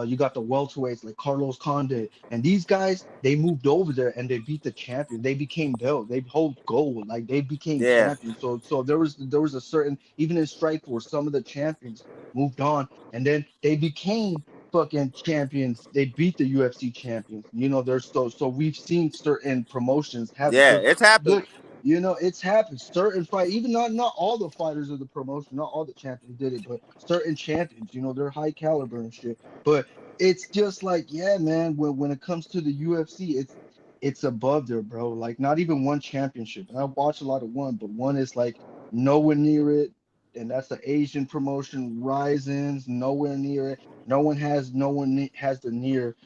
You got the welterweights like Carlos Condit, and these guys they moved over there and they beat the champion. They became belt. They hold gold. Like they became Yeah, champions. So there was a certain even in Strikeforce, some of the champions moved on, and then they became fucking champions. They beat the UFC champions. There's so we've seen certain promotions have yeah, it's happened. look. It's happened. Certain fight, even not all the fighters of the promotion, not all the champions did it, but certain champions, they're high caliber and shit. But it's just like, yeah, man, when it comes to the UFC, it's above there, bro. Like not even one championship. And I watch a lot of one, but one is like nowhere near it. And that's the Asian promotion, Ryzen's nowhere near it. No one has the near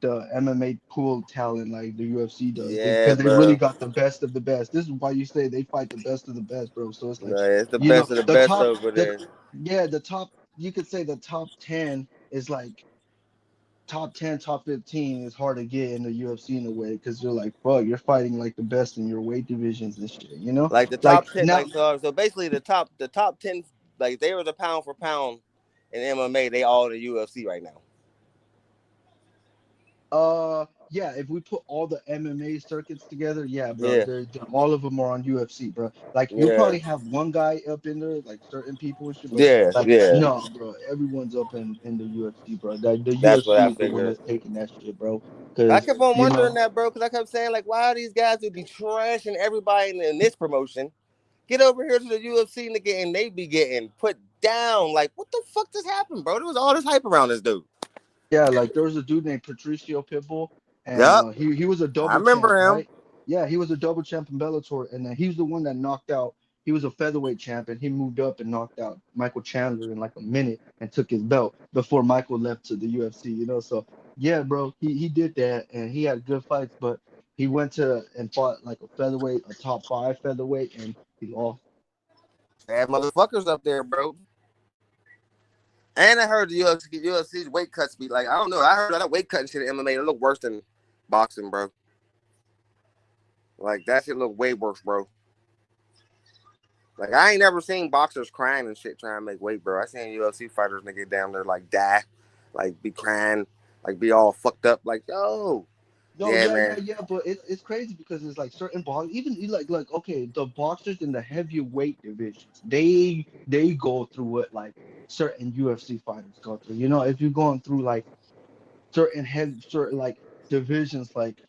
the MMA pool talent like the UFC does. Yeah, Because they really bro. got the best of the best. This is why you say they fight the best of the best, bro. So it's like, No, it's the best of the the best top, over the there. yeah, the top. You could say the top 10 is like top 10, top 15 is hard to get in the UFC in a way because you're like, fuck, you're fighting like the best in your weight divisions and shit, you know? Like the Like top 10, now, like so basically the top 10, like they were the pound for pound in MMA. They all in the UFC right now. yeah, if we put all the MMA circuits together, yeah, bro, Yeah, all of them are on UFC, bro. Like you yeah, probably have one guy up in there, like certain people and shit, but yeah, like yeah. no, bro, everyone's up in the UFC, bro. The That's what UFC I is the one figured. that's taking that shit, bro. I Because kept on you wondering know, that, bro, because I kept saying like, why are these guys who be trashing everybody in this promotion get over here to the UFC and they be getting put down? Like, what the fuck just happened, bro? There was all this hype around this dude. yeah, like there was a dude named Patricio Pitbull, and Yup, he was a I double champ, remember him. right? Yeah, he was a double champ in Bellator, and then he was the one that knocked out. He was a featherweight champ, and he moved up and knocked out Michael Chandler in like a minute and took his belt before Michael left to the UFC. So yeah, bro, he did that, and he had good fights, but he went to and fought like a featherweight, a top five featherweight, and he lost. Bad motherfuckers up there, bro. And I heard the UFC's weight cuts be like, I don't know. I heard that weight cutting shit in MMA. It look worse than boxing, bro. Like that shit look way worse, bro. Like I ain't never seen boxers crying and shit trying to make weight, bro. I seen UFC fighters nigga down there like die, like be crying, like be all fucked up, like yo, No, yeah, yeah, yeah, man, yeah, but it's crazy because it's like certain box, even like okay, the boxers in the heavyweight divisions, they go through what like certain UFC fighters go through. You know, if you're going through like certain like divisions, like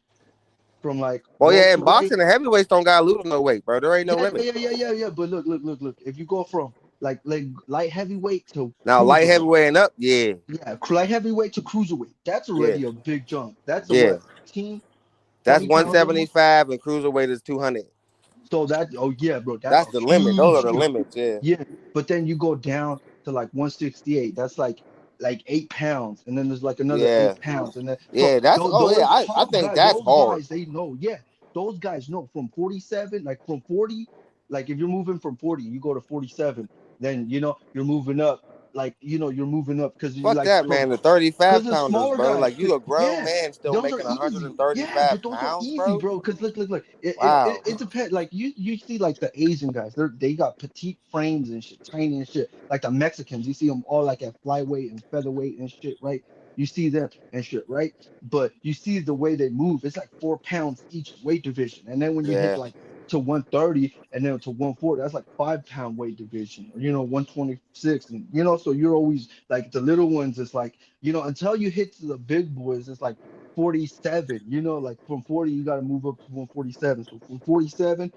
from like well, yeah, in welterweight. boxing the heavyweights don't gotta lose no weight, bro. There ain't no Yeah, limit. yeah, yeah, yeah, yeah, yeah. But look. If you go from like light heavyweight to Now light cruiserweight, heavyweight and up, yeah, yeah, light heavyweight to cruiserweight, that's yeah, already a big jump. That's a yeah. what, 15, That's 20 pounds almost. 175 and cruiserweight is 200. So that, oh yeah, bro, that's That's a the limit. Those huge are the jump. limits. Yeah, Yeah, but then you go down to like 168. That's like 8 pounds, and then there's like another yeah, 8 pounds, and then so yeah. That's oh yeah. those I top think guys, that's those hard. guys, they know. Yeah, those guys know from 47, like from 40, like if you're moving from 40, you go to 47, then you're moving up. Like you're moving up because you Fuck like that, from man. The because 35 the pounders, smaller bro. guys, Like you a grown yeah, man still those are making easy. Yeah, 135 but those are pounds, easy, bro. bro. Because look. Wow. It depends. Like you see, like the Asian guys, they got petite frames and shit, tiny and shit. Like the Mexicans, you see them all like at flyweight and featherweight and shit, right? You see them and shit, right? But you see the way they move. It's like 4 pounds each weight division, and then when you hit Yeah. like to 130 and then to 140, that's like 5 pound weight division, or 126, and so you're always like the little ones. It's like until you hit to the big boys, it's like 47. Like from 40 you got to move up to 147. So from 47,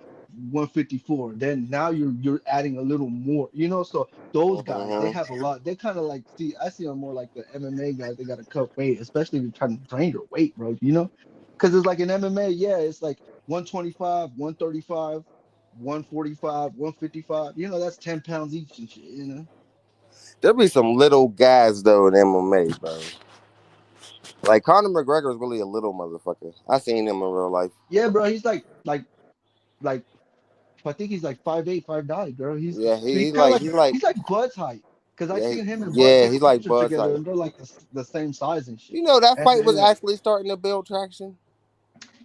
154. Then now you're adding a little more. So those guys, they Mm-hmm. have a lot. They kind of like I see them more like the MMA guys. They got to cut weight, especially if you're trying to drain your weight, bro. Because it's like in MMA, yeah, it's like 125, 135, 145, 155. That's 10 pounds each and shit. There'll be some little guys though in MMA, bro. Like Conor McGregor is really a little motherfucker. I seen him in real life. Yeah, bro, he's like I think he's like 5'8", 5'9", girl. He's Yeah, so he's he's kind of like like he's like he's like Bud's height. Cause I yeah seen him and Bud yeah take he's like pictures Bud together, type. and they're like the same size and shit. You know that And fight was yeah, actually starting to build traction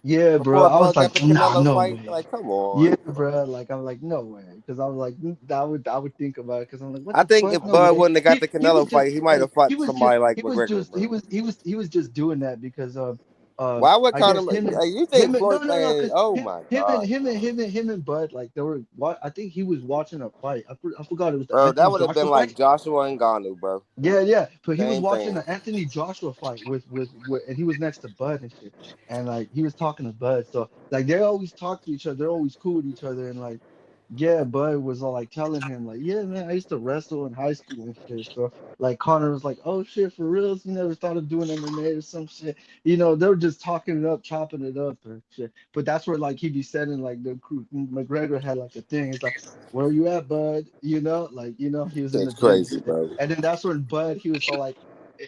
yeah, bro. before I was Bud got like, the nah, Canelo no fight. way. Like, come on. Yeah, bro. Like I'm like, no way. Cause I was like, I would think about it. Cause I'm like, what I the think fuck? if No Bud way. wouldn't have got the He was Canelo just fight, he might like have fought somebody like McGregor, bro. he was just doing that because Why would I Conor? guess You think him and no, Floyd? no, no, Man, because oh my god, him and Bud, like they were what I think he was watching a fight. I forgot it was the bro, that Anthony would have Joshua been fight. like Joshua and Ngannou, bro. Yeah, yeah. But he was Same watching thing. the Anthony Joshua fight with and he was next to Bud and shit. And like he was talking to Bud. So like they always talk to each other, they're always cool with each other. And like, yeah, Bud was all like telling him, like, yeah, man, I used to wrestle in high school and shit. So like Connor was like, oh shit, for real? You never thought of doing MMA or some shit. They were just talking it up, chopping it up and shit. But that's where like he be sending like the crew McGregor had like a thing. It's like, where you at, Bud? Like, he was in the That's gym and crazy, shit. bro. And then that's when Bud, he was all like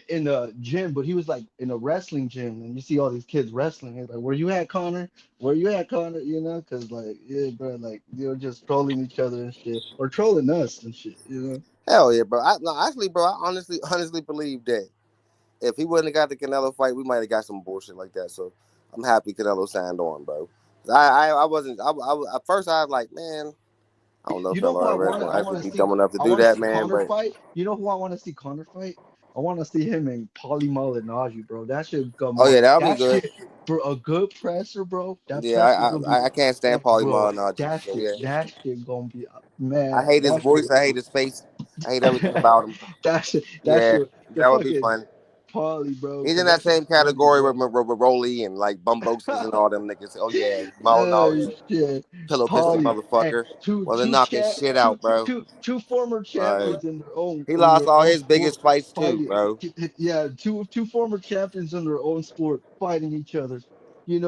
in the gym, but he was like in a wrestling gym, and you see all these kids wrestling. He's like, "Where you at, Connor? Where you at, Connor?" Because like, yeah, bro, like they're just trolling each other and shit, or trolling us and shit. Hell yeah, bro. No, actually, bro, I honestly believe that if he wouldn't have got the Canelo fight, we might have got some bullshit like that. So I'm happy Canelo signed on, bro. I wasn't. At first I was like, man, I don't know if You know who I Alvarez want? gonna I actually want to be see. dumb enough to I do want to that, see man. Connor But fight. You know who I want to see Connor fight? I want to see him and Paulie Malignaggi, bro. That should come oh on. yeah, that'll be That good. shit, bro. A good presser, bro. That Yeah, presser gonna be, I can't stand Paulie bro. Malignaggi. That So shit, yeah, that shit gonna be, I man. hate his That shit. voice. I hate his face. I hate everything about him. That Yeah, shit. The that would be fucking fun. Paulie, bro. He's in Because that that shit same is funny, category with, bro. with Rolly and like Bumbosas and all them niggas. Oh yeah, Oh Malignaggi, shit, pillow pissing Paulie. Hey, motherfucker. two Wasn't two knocking champ, shit out, bro. two former Like champions in their own he lost all his sport biggest fights too, fighting. bro. Yeah, two former champions in their own sport fighting each other.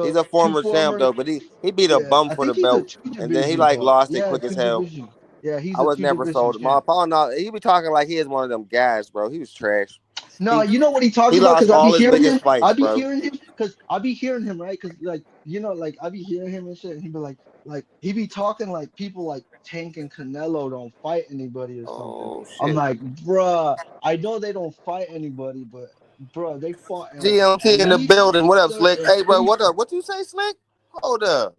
He's a Two former champ former. though, but he beat a Yeah, bum I for the think he's a belt, two and then he division like belt. lost it Yeah, quick as two hell. division. Yeah, he's I a was two never division sold him. Paul, champ. no, he be talking like he is one of them guys, bro. He was trash. No, He you know what he talks he about? lost Because I be all his hearing biggest him. fights, bro. I be hearing him, right? Because like like I be hearing him and shit. And he be like he be talking like people like Tank and Canelo don't fight anybody or something. Oh I'm shit. like, bruh, I know they don't fight anybody, but bruh, they fought in like GMT in the building. What up, Slick? Hey, at bro, least what up? What you say, Slick? Hold up.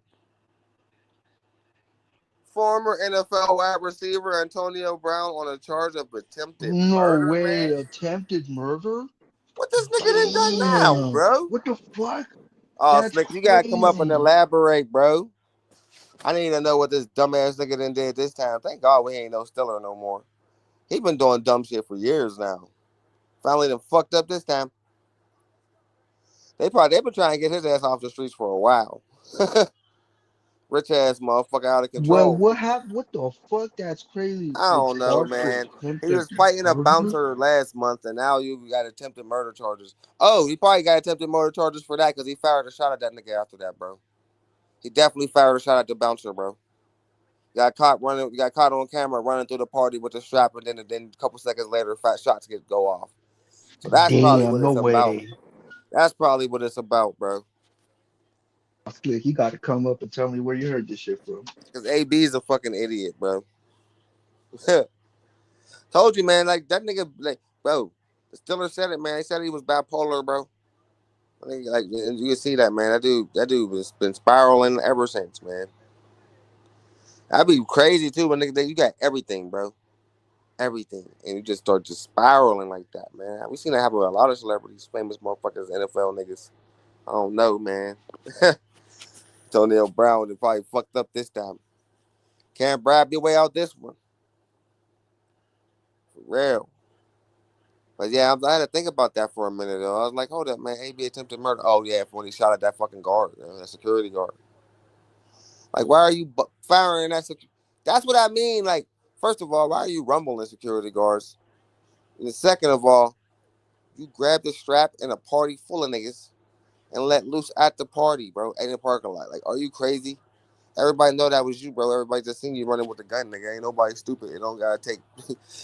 Former NFL wide receiver Antonio Brown on a charge of attempted No murder, way. man. Attempted murder? What this nigga done done now, Damn. bro? What the fuck? Oh, That's Slick, you gotta come up and crazy. elaborate, bro. I need to know what this dumbass nigga done did this time. Thank God we ain't no Stiller no more. He been doing dumb shit for years now. Finally done fucked up this time. They been trying to get his ass off the streets for a while. Rich ass motherfucker out of Well, control. what happened? What the fuck? That's crazy. I A don't know, charge for man. He attempted was fighting a murder? bouncer last month, and now you got attempted murder charges. Oh, he probably got attempted murder charges for that because he fired a shot at that nigga after that, bro. He definitely fired a shot at the bouncer, bro. Got caught on camera running through the party with the strap, and then a couple seconds later, shots go off. So that's probably Damn, what no it's about. way. That's probably what it's about, bro. Slick, you got to come up and tell me where you heard this shit from. Because AB's a fucking idiot, bro. Told you, man. Like that nigga, like, bro. The Steelers said it, man. They said he was bipolar, bro. I think, like, you can see that, man. That dude has been spiraling ever since, man. That'd be crazy too, when nigga, you got everything, bro. Everything, and you just start just spiraling like that, man. We seen that happen with a lot of celebrities, famous motherfuckers, NFL niggas. I don't know, man. Antonio Brown would probably fucked up this time. Can't bribe your way out this one. For real. But yeah, I had to think about that for a minute, though. I was like, hold up, man. AB attempted murder. Oh, yeah, for when he shot at that fucking guard, that security guard. Like, why are you firing that security? That's what I mean. Like, first of all, why are you rumbling security guards? And second of all, you grabbed the strap in a party full of niggas and let loose at the party, bro, in the parking lot. Like, are you crazy? Everybody know that was you, bro. Everybody just seen you running with the gun, nigga. Ain't nobody stupid. It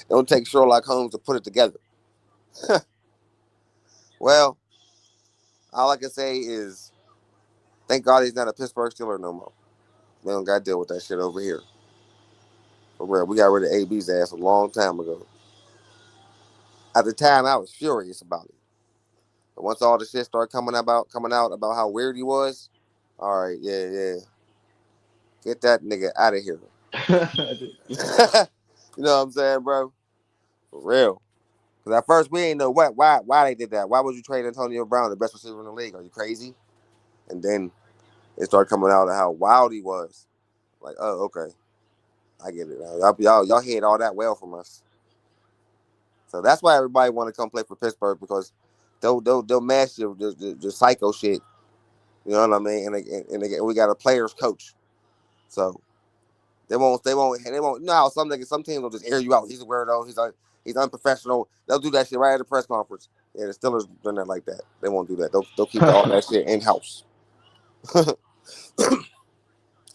don't take Sherlock Holmes to put it together. Well, all I can say is, thank God he's not a Pittsburgh Steeler no more. We don't got to deal with that shit over here. For real, we got rid of AB's ass a long time ago. At the time, I was furious about it. But once all the shit started coming out about how weird he was, all right, yeah. Get that nigga out of here. You know what I'm saying, bro? For real. Because at first, we ain't know why they did that. Why would you trade Antonio Brown, the best receiver in the league? Are you crazy? And then it started coming out of how wild he was. Like, oh, okay. I get it now. Y'all hid all that well from us. So that's why everybody want to come play for Pittsburgh, because they'll match your psycho shit. You know what I mean? And we got a players coach. So they won't. You know how some teams will just air you out. He's a weirdo. He's unprofessional. They'll do that shit right at the press conference. Yeah, the Steelers done that like that. They won't do that. They'll keep all that shit in house.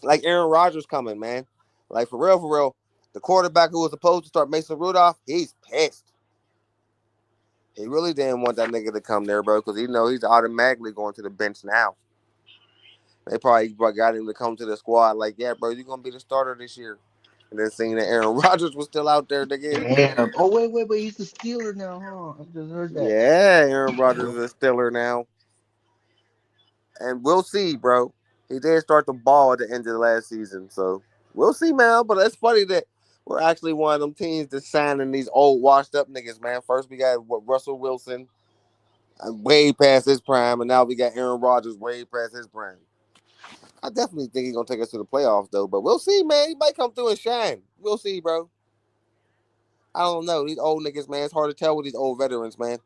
Like Aaron Rodgers coming, man. Like for real. The quarterback who was supposed to start Mason Rudolph, he's pissed. He really didn't want that nigga to come there, bro, because he's automatically going to the bench now. They probably got him to come to the squad like, yeah, bro, you're going to be the starter this year. And then seeing that Aaron Rodgers was still out there, nigga. Damn. Oh, wait. He's the Steeler now, huh? I just heard that. Yeah, Aaron Rodgers is a Steeler now. And we'll see, bro. He did start the ball at the end of the last season, so we'll see, man. But it's funny that we're actually one of them teams that's signing these old, washed-up niggas, man. First, we got Russell Wilson, way past his prime, and now we got Aaron Rodgers way past his prime. I definitely think he's going to take us to the playoffs, though. But we'll see, man. He might come through and shine. We'll see, bro. I don't know. These old niggas, man, it's hard to tell with these old veterans, man.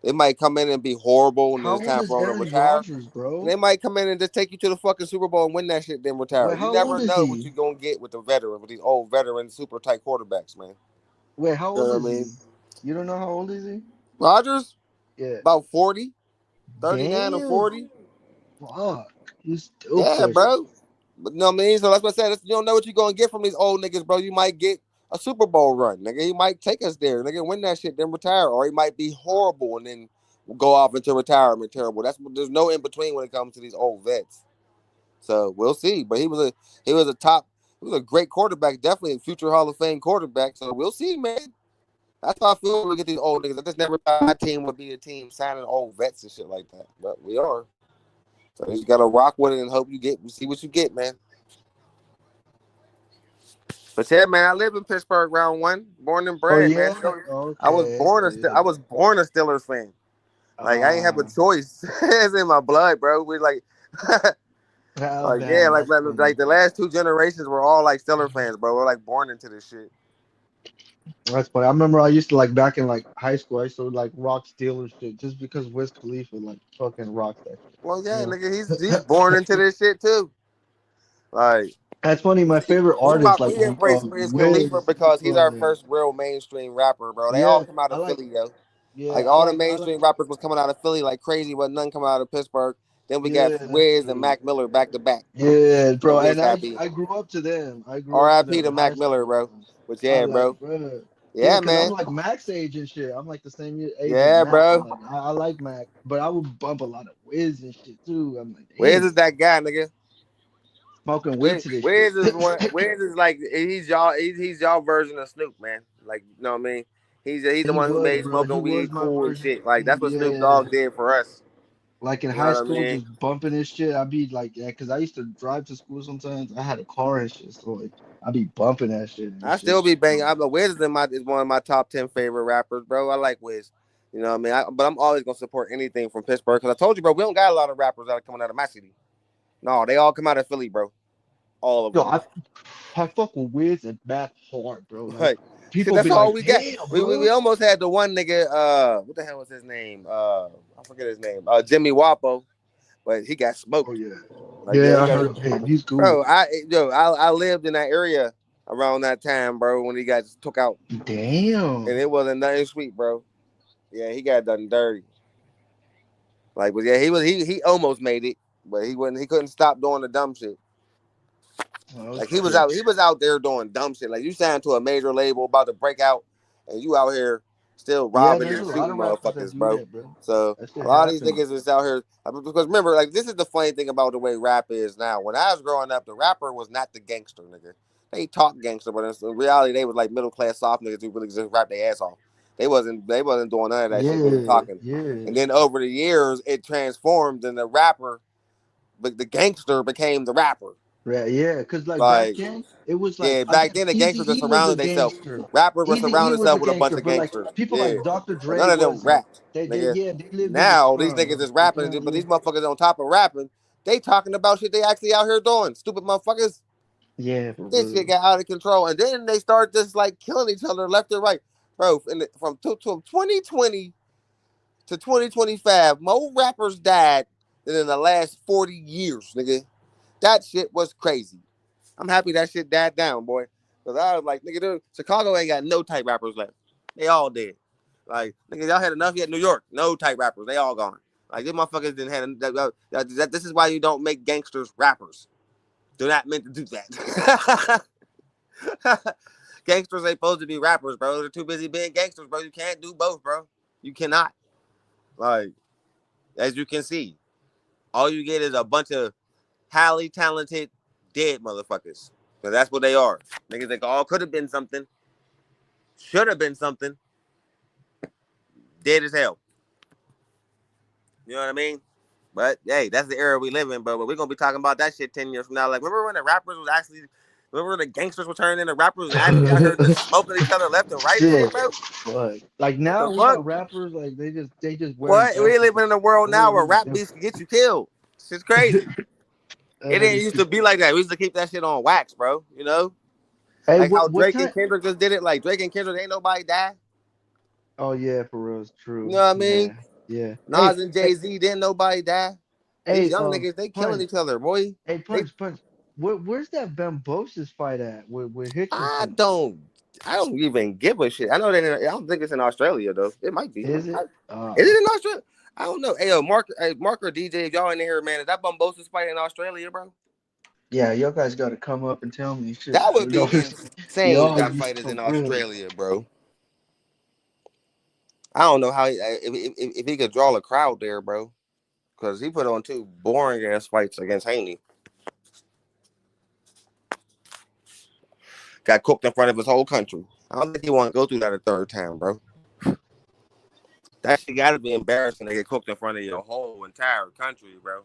They might come in and be horrible, and then How it's old time is for them to Aaron retire. Rodgers, bro? And they might come in and just take you to the fucking Super Bowl and win that shit, then retire. Wait, You how never old is know he? what you're going to get with these old veteran, super tight quarterbacks, man. Wait, how You know old what I is mean? he? You don't know how old is he? Rodgers, Yeah. about 40, 39 Damn. or 40. Fuck. He's still Yeah, fresh. bro. But you know what I mean? So that's what I said. You don't know what you're going to get from these old niggas, bro. You might get a Super Bowl run, nigga. He might take us there, nigga, win that shit, then retire. Or he might be horrible and then go off into retirement terrible. There's no in between when it comes to these old vets. So we'll see. But he was a great quarterback, definitely a future Hall of Fame quarterback. So we'll see, man. That's how I feel when we get these old niggas. I just never thought my team would be a team signing old vets and shit like that. But we are. So you just gotta rock with it and hope see what you get, man. But yeah, man, I live in Pittsburgh, round one, born and Oh bred, man. yeah. I was Okay. born Yeah. I was born a Steelers fan. Like I ain't have a Uh, choice. It's in my blood, bro. We like, like yeah, Damn, that's like funny. the last two generations were all like Steelers fans, bro. We're like born into this shit. That's funny. I remember I used to like back in like high school. I used to like rock Steelers shit just because Wiz Khalifa like fucking rocks that shit. Well, yeah, You nigga, he's know. born into this shit too. Like That's funny. My favorite my artist like we embrace Wiz Khalifa Wiz. because he's our Like, first real mainstream rapper, bro. They all yeah, come out I of like. Philly, yo. Yeah, Like all the I like. mainstream rappers was coming out of Philly like crazy, but none coming out of Pittsburgh. Then we got Yeah, that's Wiz and true. Mac Miller back to back. Yeah, So bro. Wiz And happy. I grew up to them. I grew up to R.I.P. them to in high Mac Miller, school. bro. But I yeah, like, bro. bro. Yeah, Yeah, because I'm man. like Mac's age and shit. I'm like the same age as Yeah, Mac. I'm bro. like, I like Mac, but I would bump a lot of Wiz and shit too. I'm like, Wiz damn, is that guy, nigga. smoking weed to this shit. Wiz is one. Wiz is like he's y'all version of Snoop, man. Like you know what I mean? He's the He one who was, made bro. He smoking was weed my cool and version. shit. Like that's what Snoop Yeah. Dogg did for us. Like in You know high what I school, mean? just bumping this shit. I'd be like, yeah, because I used to drive to school sometimes. I had a car and shit, so like, I'd be bumping that shit and I shit. still be banging. Wiz is one of my top 10 favorite rappers, bro. I like Wiz. You know what I mean? But I'm always gonna support anything from Pittsburgh because I told you, bro, we don't got a lot of rappers that are coming out of my city. No, they all come out of Philly, bro. All of Yo, them. I fuck with Wiz and Mac hard, bro. Like Like, shit, people that's be all like, we got. damn, We bro. almost had the one nigga. What the hell was his name? I forget his name. Jimmy Wapo, but he got Oh smoked. yeah, Like, yeah, yeah, he I got. heard of him. He's cool. Bro, I lived in that area around that time, bro, when he got took out, and Damn. it wasn't nothing sweet, bro. Yeah, he got done dirty. Like, but yeah, he almost made it, but he wouldn't. He couldn't stop doing the dumb shit. Oh Like shit. he was out there doing dumb shit. Like you signed to a major label about to break out, and you out here still Yeah, robbing there's and a lot shooting of rappers that motherfuckers, do bro. that, bro. So That a shit lot of these happens. niggas is out here because remember, like this is the funny thing about the way rap is now. When I was growing up, the rapper was not the gangster nigga. They talk gangster, but in reality, they was like middle class soft niggas who really just rap their ass off. They wasn't doing none of that shit. They was Yeah, talking. yeah. And then over the years, it transformed, and the rapper, but the gangster became the rapper. Right, yeah, because like back Like, then, it was like yeah, I back guess then the gangsters just Eazy-E was a surrounded themselves. gangster. Rappers were Eazy-E surrounding was a themselves with a bunch gangster, of but like gangsters. people Yeah. like Dr. But Dre none of them wasn't. rapped, They nigga. yeah, they lived in the Now these slum, niggas bro. is They rapping, can't but yeah. these motherfuckers on top of rapping, they talking about shit they actually out here doing. Stupid motherfuckers. Yeah, for This shit real. got out of control. And then they start just like killing each other left and right. Bro, from 2020 to 2025, more rappers died than in the last 40 years, nigga. That shit was crazy. I'm happy that shit died down, boy. Cause I was like, nigga, dude, Chicago ain't got no type rappers left. They all dead. Like, nigga, y'all had enough yet. New York, no type rappers. They all gone. Like, these motherfuckers didn't have. This is why you don't make gangsters rappers. They're not meant to do that. Gangsters ain't supposed to be rappers, bro. They're too busy being gangsters, bro. You can't do both, bro. You cannot. Like, as you can see, all you get is a bunch of highly talented dead motherfuckers. Because that's what they are. Niggas that all could have been something, should have been something, dead as hell. You know what I mean? But hey, that's the era we live in, bro. But we're gonna be talking about that shit 10 years from now. Like, remember when the rappers was actually, remember when the gangsters were turning into rappers and actually out here just smoking each other left and right and shit, Shit. bro? But like What now the we fuck? got rappers like they just wearing What? We jackets. living in a world now where Totally rap beats can get you killed. Shit's crazy. It didn't used to be like that. We used to keep that shit on wax, bro. You know? Hey, Like how what Drake time? and Kendrick just did it. Like Drake and Kendrick, ain't nobody die. Oh yeah, for real, it's You true. know what I Yeah, mean? yeah. Nas and Jay-Z, didn't nobody die. These Hey, young niggas, they killing Punch. each other, boy. Hey, They Punch. Where's that Bambosis fight at with I Hickerson? don't I don't even give a shit. I know that I don't think it's in Australia though. It might be. Is it? Is it in Australia? I don't know. Hey, yo, Mark or DJ, if y'all in here, man, is that Bumbosis fight in Australia, bro? Yeah, y'all guys got to come up and tell me shit. That would You be know, insane if y'all that you fight is for in real. Australia, bro. I don't know how if he could draw a crowd there, bro. Because he put on two boring ass fights against Haney. Got cooked in front of his whole country. I don't think he want to go through that a third time, bro. That shit got to be embarrassing to get cooked in front of your whole entire country, bro.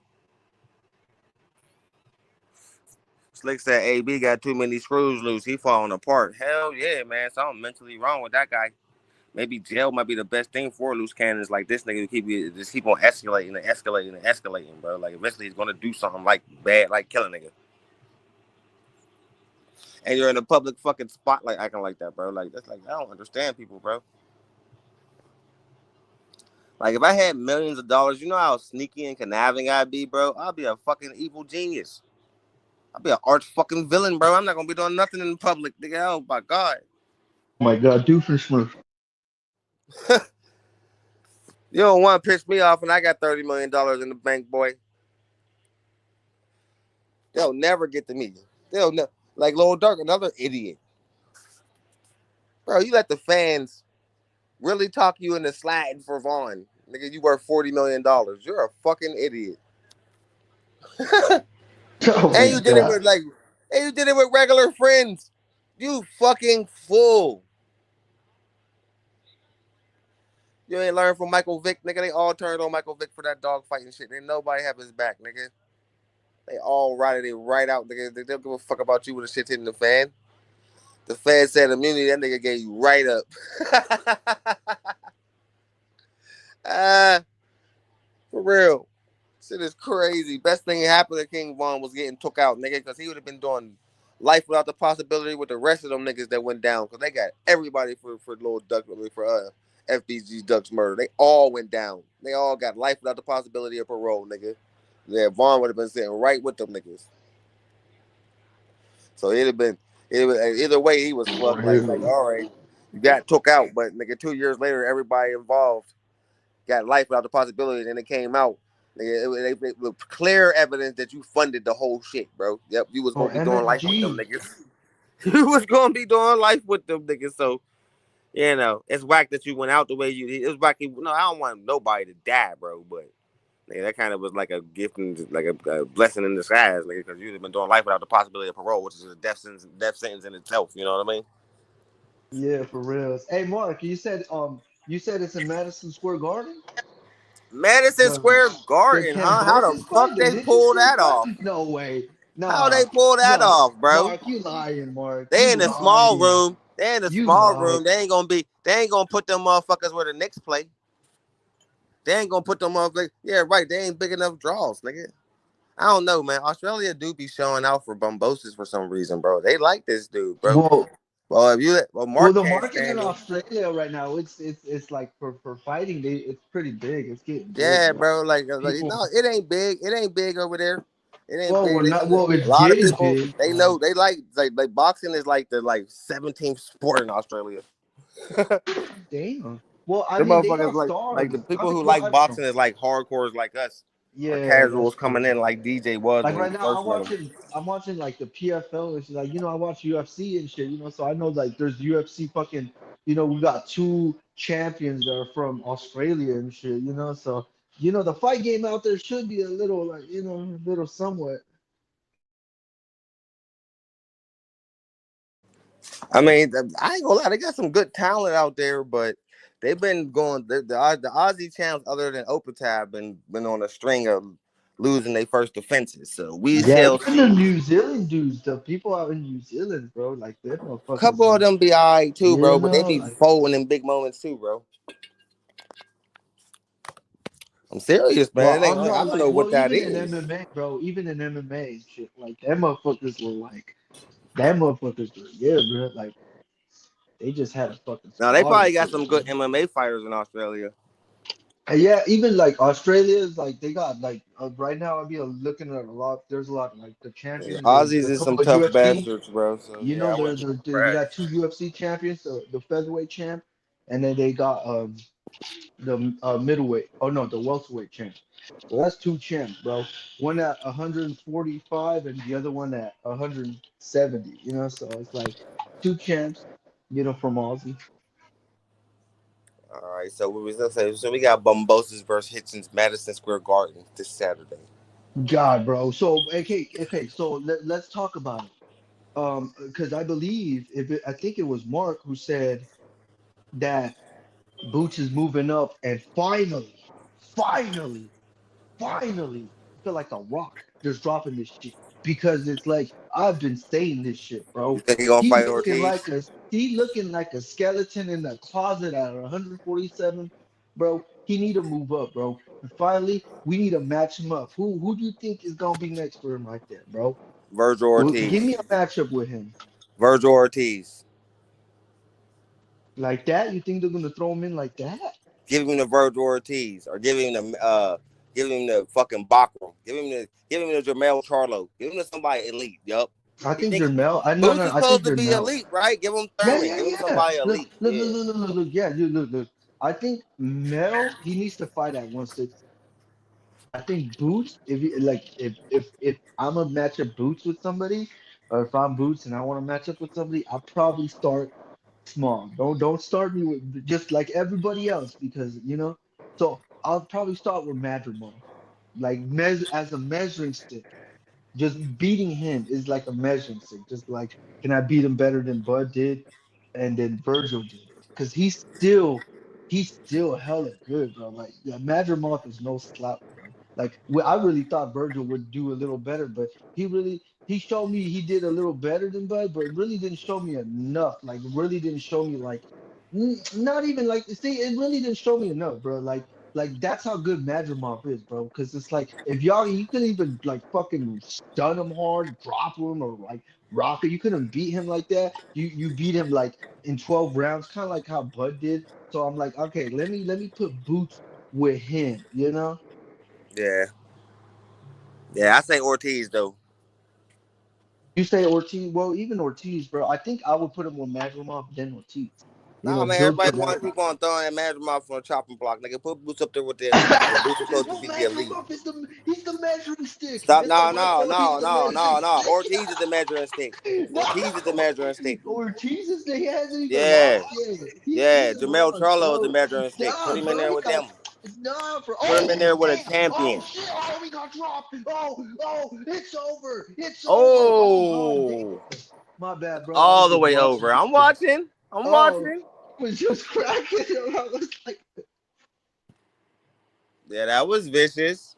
Slick said AB got too many screws loose. He falling apart. Hell yeah, man. Something mentally wrong with that guy. Maybe jail might be the best thing for loose cannons like this nigga to keep on escalating and escalating and escalating, bro. Like eventually he's gonna do something like bad, like kill a nigga. And you're in a public fucking spotlight acting like that, bro. Like that's like I don't understand people, bro. Like if I had millions of dollars, you know how sneaky and conniving I'd be, bro. I'd be a fucking evil genius. I'd be an arch fucking villain, bro. I'm not gonna be doing nothing in public, nigga. Oh my god. Oh my God, Doofenshmirtz. You don't want to piss me off, and I got $30 million in the bank, boy. They'll never get to me. They'll never. Like Lil Durk, another idiot. Bro, you let the fans really talk you into sliding for Vaughn. Nigga, you worth $40 million. You're a fucking idiot. Oh And my you did it God. with regular friends. You fucking fool. You ain't learned from Michael Vick, nigga. They all turned on Michael Vick for that dog fighting shit. Ain't nobody have his back, nigga. They all routed it right out, nigga. They don't give a fuck about you when the shit's hitting the fan. The fan said immunity, that nigga gave you right up. For real. Shit is crazy. Best thing that happened to King Von was getting took out, nigga, because he would have been doing life without the possibility with the rest of them niggas that went down. Because they got everybody for Lil Duck, for FBG Duck's murder. They all went down. They all got life without the possibility of parole, nigga. Yeah, Vaughn would have been sitting right with them niggas. So either way, he was fucked. Like, all right, you got took out, but nigga, 2 years later, everybody involved got life without the possibility, and then it came out. Nigga, it was clear evidence that you funded the whole shit, bro. Yep, you was gonna be doing life with them niggas. You was gonna be doing life with them niggas. So, you know, it's whack that you went out the way you did. It was whack. No, I don't want nobody to die, bro. But nigga, that kind of was like a gift and like a blessing in disguise, nigga, because you'd have been doing life without the possibility of parole, which is a death sentence in itself. You know what I mean? Yeah, for real. Hey, Mark, you said it's in Madison Square Garden. Madison Square The Garden, huh? How the Cambosis fuck fight, the they ninja pull street that fight? off? No way. How they Nah, pull that nah. off, bro? Mark, you lying, Mark. They You in a small lying. room. They in a You small lying. room. They ain't gonna put them motherfuckers where the Knicks play. They ain't gonna put them motherfuckers. Yeah, right. They ain't big enough draws, nigga. I don't know, man. Australia do be showing out for Bumbosis for some reason, bro. They like this dude, bro. Well, Mark the can't market in stand him. Australia right now, it's like for fighting, it's pretty big. It's getting big, Yeah, bro. bro. Like People, no, it ain't big. It ain't big over there. It ain't well, big. we're not. Well, A it's lot of getting people big. they know they like boxing is like the 17th sport in Australia. Damn. Well, I The mean, they motherfuckers got like stars. the I people mean, who well, like boxing is like hardcores like us, or yeah, that's casuals true. coming in like DJ was Like when right he now, first met him. I'm watching like the PFL and shit. Like, I watch UFC and shit, so I know like there's UFC fucking, we got two champions that are from Australia and shit, so the fight game out there should be a little like, a little somewhat. I mean, I ain't gonna lie, they got some good talent out there, but they've been going the Aussie champs other than Opatab been on a string of losing their first defenses. So we Yeah, shall even the see. New Zealand dudes, the people out in New Zealand, bro, like they're motherfuckers, Couple of them be all right too, bro, but they be like folding in big moments too, bro. I'm serious, man. I'm I not don't like, know what well, that even in is. MMA, bro, even in MMA and shit, like them motherfuckers were like, that motherfuckers were, yeah, bro, like. They just had a fucking Now they squad probably and got shit. some good MMA fighters in Australia. And yeah, even like Australia is like they got like right now. I'll be looking at a lot. There's a lot like the Yeah, champion, Aussies the is some couple of tough UFC. bastards, bro. So yeah, I wouldn't be They surprised. got two UFC champions, the featherweight champ, and then they got the middleweight. Oh no, the welterweight champ. So that's two champs, bro. One at 145 and the other one at 170. So it's like two champs, from Aussie. All right, so what was gonna say? So we got Bumbosis versus Hitchens, Madison Square Garden this Saturday. God, bro. So okay. So let's talk about it. Because I believe I think it was Mark who said that Boots is moving up, and finally, I feel like a rock just dropping this shit. because it's like I've been saying this shit, You bro. think he gonna He fight looking Ortiz? like a he looking like a skeleton in the closet at 147, bro. He need to move up, bro. And finally, we need to match him up. Who do you think is gonna be next for him right there, bro? Virgil Well, give Ortiz. me a matchup with him Virgil Ortiz. like that. You think they're gonna throw him in like that? Give him the Virgil Ortiz, or give him the fucking Bachram. Give him the Jamel Charlo. Give him to somebody elite. Yup. I You think think Jermel. I no Boots is no. I supposed think to be Jermel. elite, right? Give him Yeah, Thurman. yeah, Give him yeah. somebody Look, elite. look, Yeah. look, look, look, look, look. Yeah, look. I think Mel, he needs to fight at 160. I think Boots, if you like, if I'm a match up Boots with somebody, or if I'm Boots and I want to match up with somebody, I'll probably start small. Don't start me with just like everybody else because you know. So I'll probably start with Madrimal, like as a measuring stick. Just beating him is like a measuring stick. Just like, can I beat him better than Bud did and then Virgil did? Because he's still hella good, bro. Like, yeah, Madrimal is no slouch, bro. Like, I really thought Virgil would do a little better, but he showed me he did a little better than Bud, but really didn't show me enough. Like, really didn't show me like, not even like, see, it really didn't show me enough, bro. Like that's how good Madrimov is, bro. Because it's like if y'all you couldn't even like fucking stun him hard, drop him, or like rock it. You couldn't beat him like that. You beat him like in 12 rounds, kind of like how Bud did. So I'm like, okay, let me put Boots with him. You know? Yeah. Yeah. I say Ortiz though. You say Ortiz? Well, even Ortiz, bro. I think I would put him with Madrimov then Ortiz. You Nah, know, man. build to Everybody want that. to keep on throwing that Magic Mouth from the chopping block. Nigga, put Boots up there with the elite. Nigga, Boots is supposed to Well, be the elite. Madrimov is he's the measuring stick. Stop! It's like No, right no, there. He's no, the no, measuring no, no. stick. Ortiz is the measuring stick. Ortiz is the No, measuring stick. or Jesus, he hasn't even Yeah, lost yet. He yeah. ain't Jamel lost, Charlo is the bro. measuring stick. Put Nah, him in bro, there he with got. them. Nah, bro. Put him in there Oh, with a damn. Oh, champion. shit. Oh, he got dropped. Oh, it's over. It's over. Oh, god damn. Oh, My bad, bro. I was all the just way watching over. this I'm shit. watching. I'm Oh, watching. I was just cracking. I was like, Yeah, that was vicious.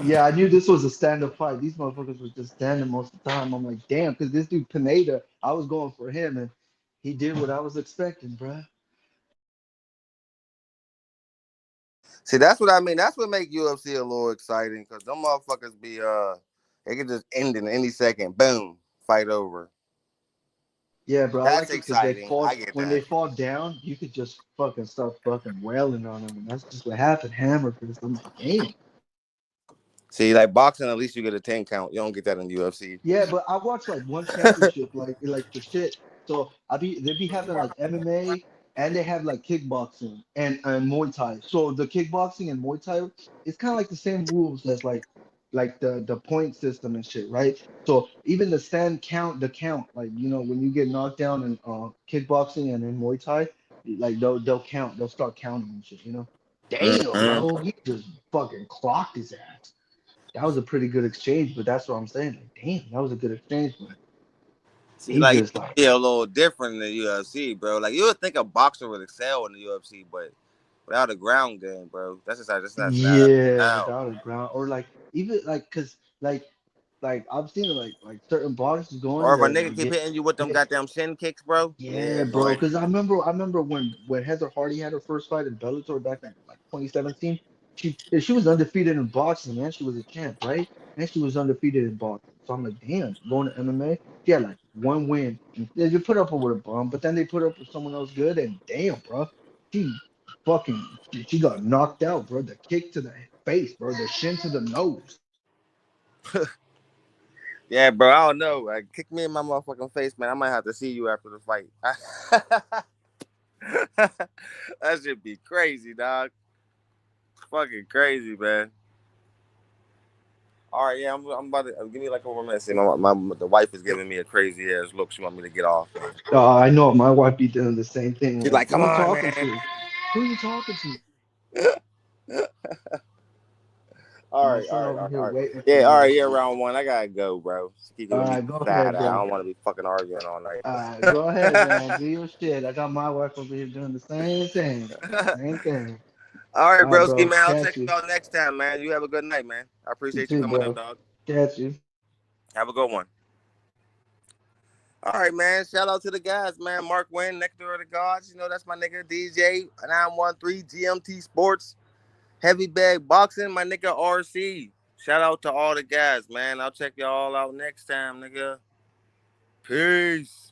yeah, I knew this was a stand-up fight. These motherfuckers were just standing most of the time. I'm like, damn, because this dude Pineda, I was going for him, and he did what I was expecting, bro. See, that's what I mean. That's what make UFC a little exciting because them motherfuckers be they can just end in any second. Boom, fight over. Yeah, bro, I That's like it because they exciting. fall I get when they that. fall down, you could just fucking start fucking wailing on them, and that's just what happened. Hammer fist. I'm like, damn. See, like boxing, at least you get a 10 count. You don't get that in UFC. Yeah, but I watched like one championship, like the shit. So they be having like MMA and they have like kickboxing and Muay Thai. So the kickboxing and Muay Thai, it's kind of like the same rules as like the point system and shit, right? So even the stand count, the count, like you know when you get knocked down in kickboxing and in Muay Thai, like they'll count, they'll start counting and shit, you know. Damn, Mm-hmm. bro, he just fucking clocked his ass. That was a pretty good exchange, but that's what I'm saying. Like, damn, that was a good exchange, but See, he like just like, yeah, a little different in the UFC, bro. Like you would think a boxer would excel in the UFC, but without a ground game, bro, that's not yeah, how. without a ground, or like even like, cause like I've seen like certain boxers Or going if a that nigga keep hitting you with them yeah, goddamn shin kicks, bro. Yeah, yeah, bro. boy. Cause I remember when Heather Hardy had her first fight in Bellator back in like 2017. She was undefeated in boxing, man. She was a champ, right? And she was undefeated in boxing. So I'm like, damn, going to MMA. She had like one win. And they put up with a bum, but then they put up with someone else good, and damn, bro, she she got knocked out, bro. The kick to the face, bro. The shin to the nose. Yeah, bro. I don't know. Like, kick me in my motherfucking face, man. I might have to see you after the fight. That should be crazy, dog. Fucking crazy, man. All right, yeah, I'm about to give me like a 1 minute. See, the wife is giving me a crazy ass look. She want me to get off. I know my wife be doing the same thing. She's Like, like, who "Come you on, talking man." to? Who you talking to? All My right, all son right, over all right, here all right. waiting for Yeah, me all and right, yeah, shit. round one. I gotta go, bro. She keep All giving me right, go side ahead, eye. I bro. don't want to be fucking arguing all night. All right, go ahead, man. Do your shit. I got my wife over here doing the same thing. Same thing. All right, All right, broski, bro. man. I'll Catch check you you. out next time, man. You have a good night, man. I You appreciate you too, coming up, bro. dog. Catch you. Have a good one. All right, man. Shout out to the guys, man. Mark Wynn, Nectar of the Gods. You know, that's my nigga. DJ 913 GMT Sports. Heavy Bag Boxing, my nigga RC. Shout out to all the guys, man. I'll check y'all out next time, nigga. Peace.